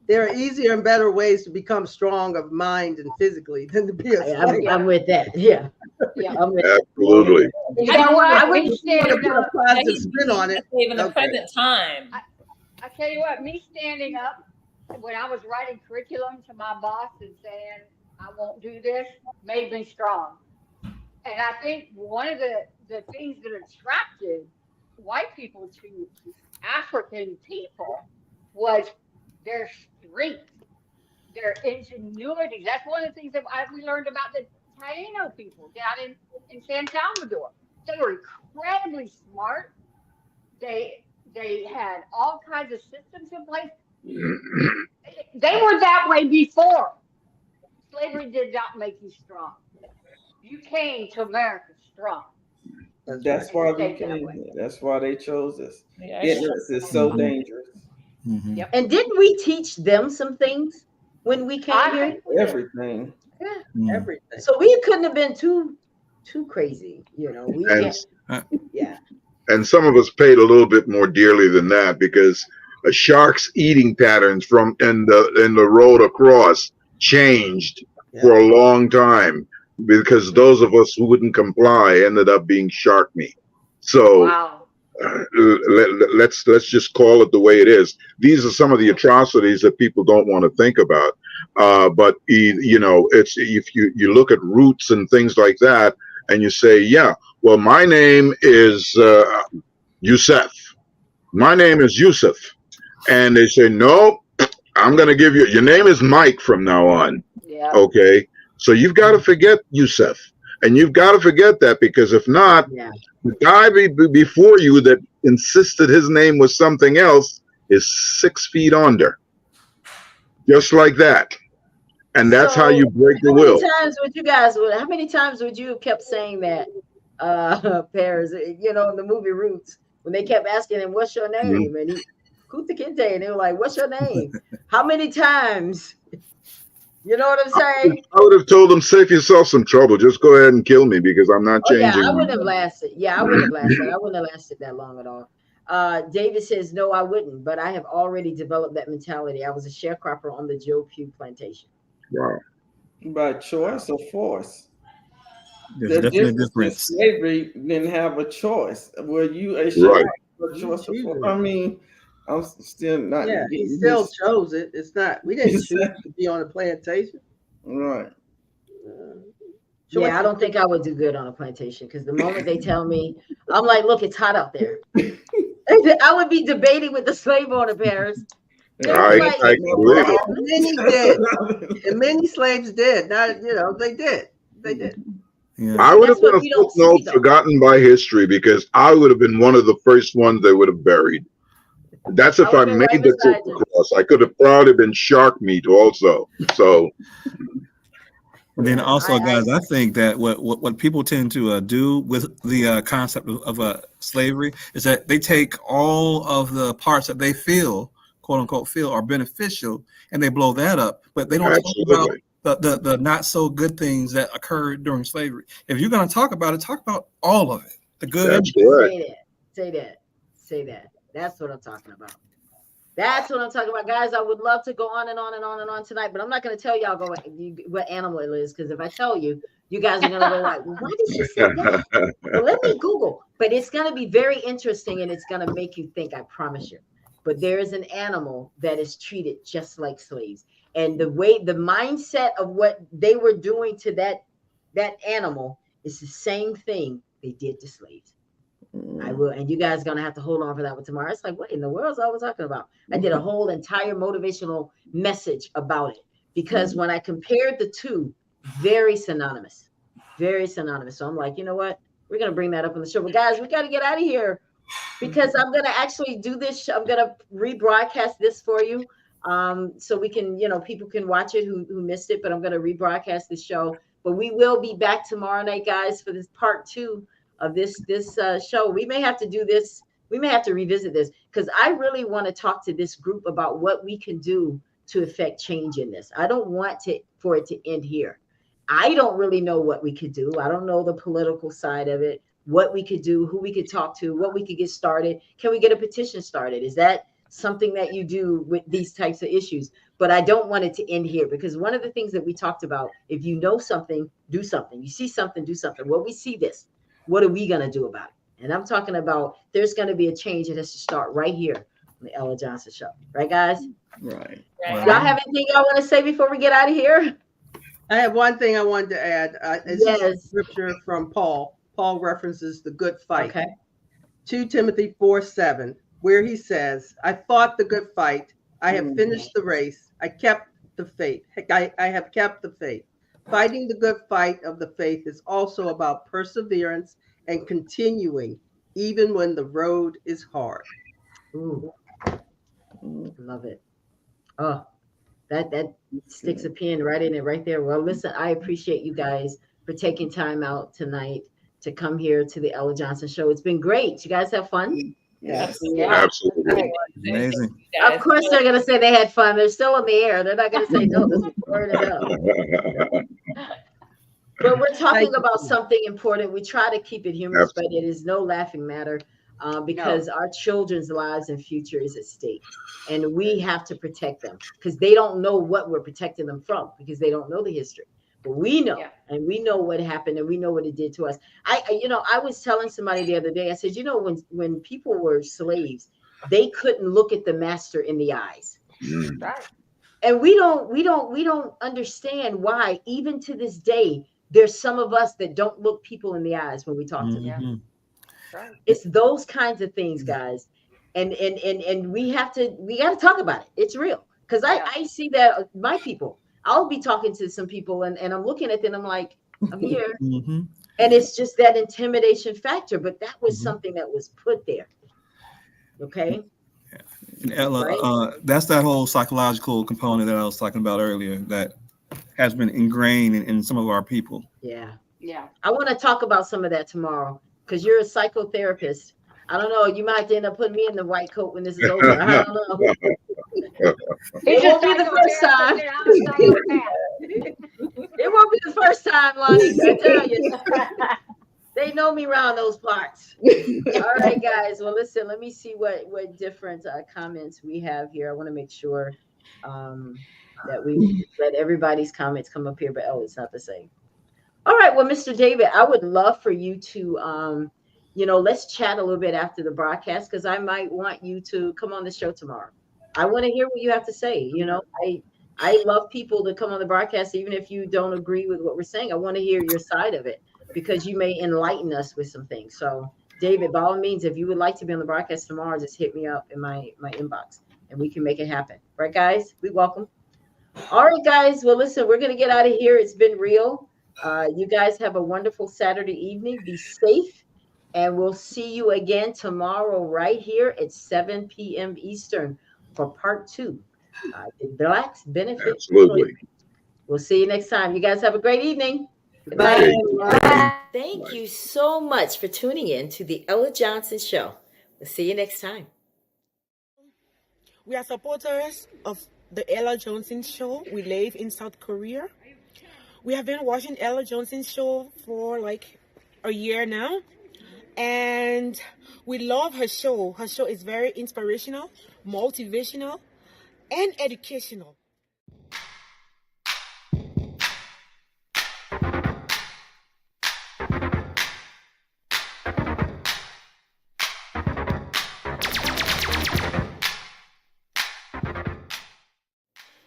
There are easier and better ways to become strong of mind and physically than to be a slave. I'm with that. Yeah. Absolutely. You know what? I wouldn't stand up. Put a positive spin on it. In the present time. I tell you what, me standing up when I was writing curriculum to my boss and saying, I won't do this, made me strong. And I think one of the things that attracted white people to African people was their strength, their ingenuity. That's one of the things that we learned about the Taino people down in San Salvador. They were incredibly smart. They had all kinds of systems in place. They were that way before. Slavery did not make you strong. You came to America strong. That's why we came. That's why they chose us. Ignorance is so dangerous. Yep. And didn't we teach them some things when we came here? Everything. Yeah. Everything. So we couldn't have been too crazy, And some of us paid a little bit more dearly than that, because a shark's eating patterns from in the road across changed for a long time, because those of us who wouldn't comply ended up being shark meat. So let's just call it the way it is. These are some of the atrocities that people don't want to think about. But it's if you look at roots and things like that, and you say, well, my name is Yusef. My name is Yusuf. And they say, no, I'm going to give you, your name is Mike from now on. Yeah. Okay. So you've got to forget Yusuf. And you've got to forget that, because if not, the guy before you that insisted his name was something else is 6 feet under. Just like that. And that's how you break the will. How many times would you have kept saying that, Paris, in the movie Roots, when they kept asking him, what's your name? And he, Kuta Kinte, and they were like, what's your name? How many times? You know what I'm saying? I would have told him, save yourself some trouble. Just go ahead and kill me, because I'm not changing. I wouldn't have lasted. I wouldn't have lasted that long at all. David says, no, I wouldn't, but I have already developed that mentality. I was a sharecropper on the Joe Pugh plantation. Wow. By choice or force? There's definitely a difference. Slavery didn't have a choice. Were you a sharecropper? Choice or force? I mean, I'm still not. Yeah, he getting still his- chose it. It's not. We didn't choose to be on a plantation. Right. Yeah, I don't think I would do good on a plantation because the moment they tell me, I'm like, look, it's hot out there. I would be debating with the slave owner parents. I believe it. Many did, and many slaves did. Not, they did. They did. Yeah. I would have That's been a what we don't footnote see, though. forgotten by history because I would have been one of the first ones they would have buried. That's if I would've been made right the beside trip you. across. I could have probably been shark meat also. So And then also, I- guys, I think that what people tend to do with the concept of slavery is that they take all of the parts that they feel, quote unquote, feel are beneficial, and they blow that up. But they don't absolutely. talk about the not so good things that occurred during slavery. If you're going to talk about it, talk about all of it, the good. That's correct. Say that. That's what I'm talking about. That's what I'm talking about, guys. I would love to go on and on and on and on tonight, but I'm not going to tell y'all what animal it is, because if I tell you, you guys are going to go like, well, why did she say that? Well, let me Google. But it's going to be very interesting, and it's going to make you think, I promise you. But there is an animal that is treated just like slaves, and the mindset of what they were doing to that animal is the same thing they did to slaves. I will, and you guys are gonna have to hold on for that one tomorrow. It's like, what in the world is I was talking about? I did a whole entire motivational message about it because when I compared the two, very synonymous. So I'm like, you know what? We're gonna bring that up on the show. But guys, we got to get out of here because I'm gonna actually do this. I'm gonna rebroadcast this for you, so we can, people can watch it who missed it. But I'm gonna rebroadcast the show. But we will be back tomorrow night, guys, for this part 2 of this show. We may have to do this. We may have to revisit this because I really want to talk to this group about what we can do to affect change in this. I don't want for it to end here. I don't really know what we could do. I don't know the political side of it, what we could do, who we could talk to, what we could get started. Can we get a petition started? Is that something that you do with these types of issues? But I don't want it to end here because one of the things that we talked about, if you know something, do something. You see something, do something. Well, we see this. What are we going to do about it? And I'm talking about there's going to be a change that has to start right here on the Ella Johnson Show. Right, guys? Right. Y'all have anything y'all want to say before we get out of here? I have one thing I wanted to add. It's Yes. a scripture from Paul. Paul references the good fight. Okay. 2 Timothy 4:7, where he says, I fought the good fight. I have finished the race. I kept the faith. I have kept the faith. Fighting the good fight of the faith is also about perseverance and continuing, even when the road is hard. Ooh. Love it. Oh, that sticks a pin right in it right there. Well, listen, I appreciate you guys for taking time out tonight to come here to the Ella Johnson Show. It's been great. You guys have fun? Yes. Absolutely. Amazing. Of course, they're going to say they had fun. They're still in the air. They're not going to say, no, this is recorded up. But we're talking about something important. We try to keep it humorous, but it is no laughing matter because our children's lives and future is at stake. And we have to protect them because they don't know what we're protecting them from because they don't know the history. But we know, and we know what happened, and we know what it did to us. I was telling somebody the other day, I said, when people were slaves, they couldn't look at the master in the eyes. Right. And we don't understand why, even to this day, there's some of us that don't look people in the eyes when we talk to them. Right. It's those kinds of things, guys. And we got to talk about it. It's real. Because I see that my people, I'll be talking to some people and I'm looking at them, I'm like, I'm here. And it's just that intimidation factor. But that was something that was put there. Okay. And Ella, Right? that's that whole psychological component that I was talking about earlier that has been ingrained in some of our people. Yeah. Yeah. I want to talk about some of that tomorrow because you're a psychotherapist. I don't know. You might end up putting me in the white coat when this is over. I don't know. It won't be the first time. It won't be the first time, Lonnie. I tell you. They know me around those parts. All right, guys. Well, listen, let me see what different comments we have here. I want to make sure that we let everybody's comments come up here, but it's not the same. All right. Well, Mr. David, I would love for you to let's chat a little bit after the broadcast, because I might want you to come on the show tomorrow. I want to hear what you have to say. I love people to come on the broadcast, even if you don't agree with what we're saying. I want to hear your side of it, because you may enlighten us with some things. So, David, by all means, if you would like to be on the broadcast tomorrow, just hit me up in my inbox and we can make it happen. Right, guys? We welcome. All right, guys. Well, listen, we're going to get out of here. It's been real. You guys have a wonderful Saturday evening. Be safe. And we'll see you again tomorrow right here at 7 p.m. Eastern for part 2. The Blacks Benefit. Absolutely. We'll see you next time. You guys have a great evening. Bye. Bye. Thank you so much for tuning in to the Ella Johnson Show. We'll see you next time. We are supporters of the Ella Johnson Show. We live in South Korea. We have been watching Ella Johnson Show for like a year now. And we love her show. Her show is very inspirational, motivational, and educational.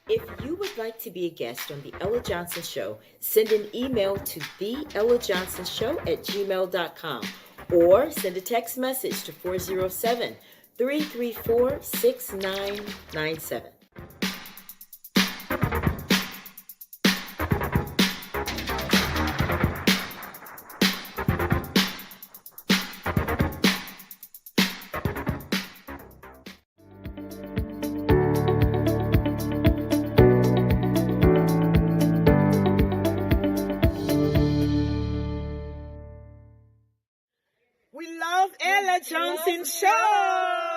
If you would like to be a guest on the Ella Johnson Show, send an email to theellajohnsonshow@gmail.com or send a text message to 407-334-6997. We love Ella Johnson Show.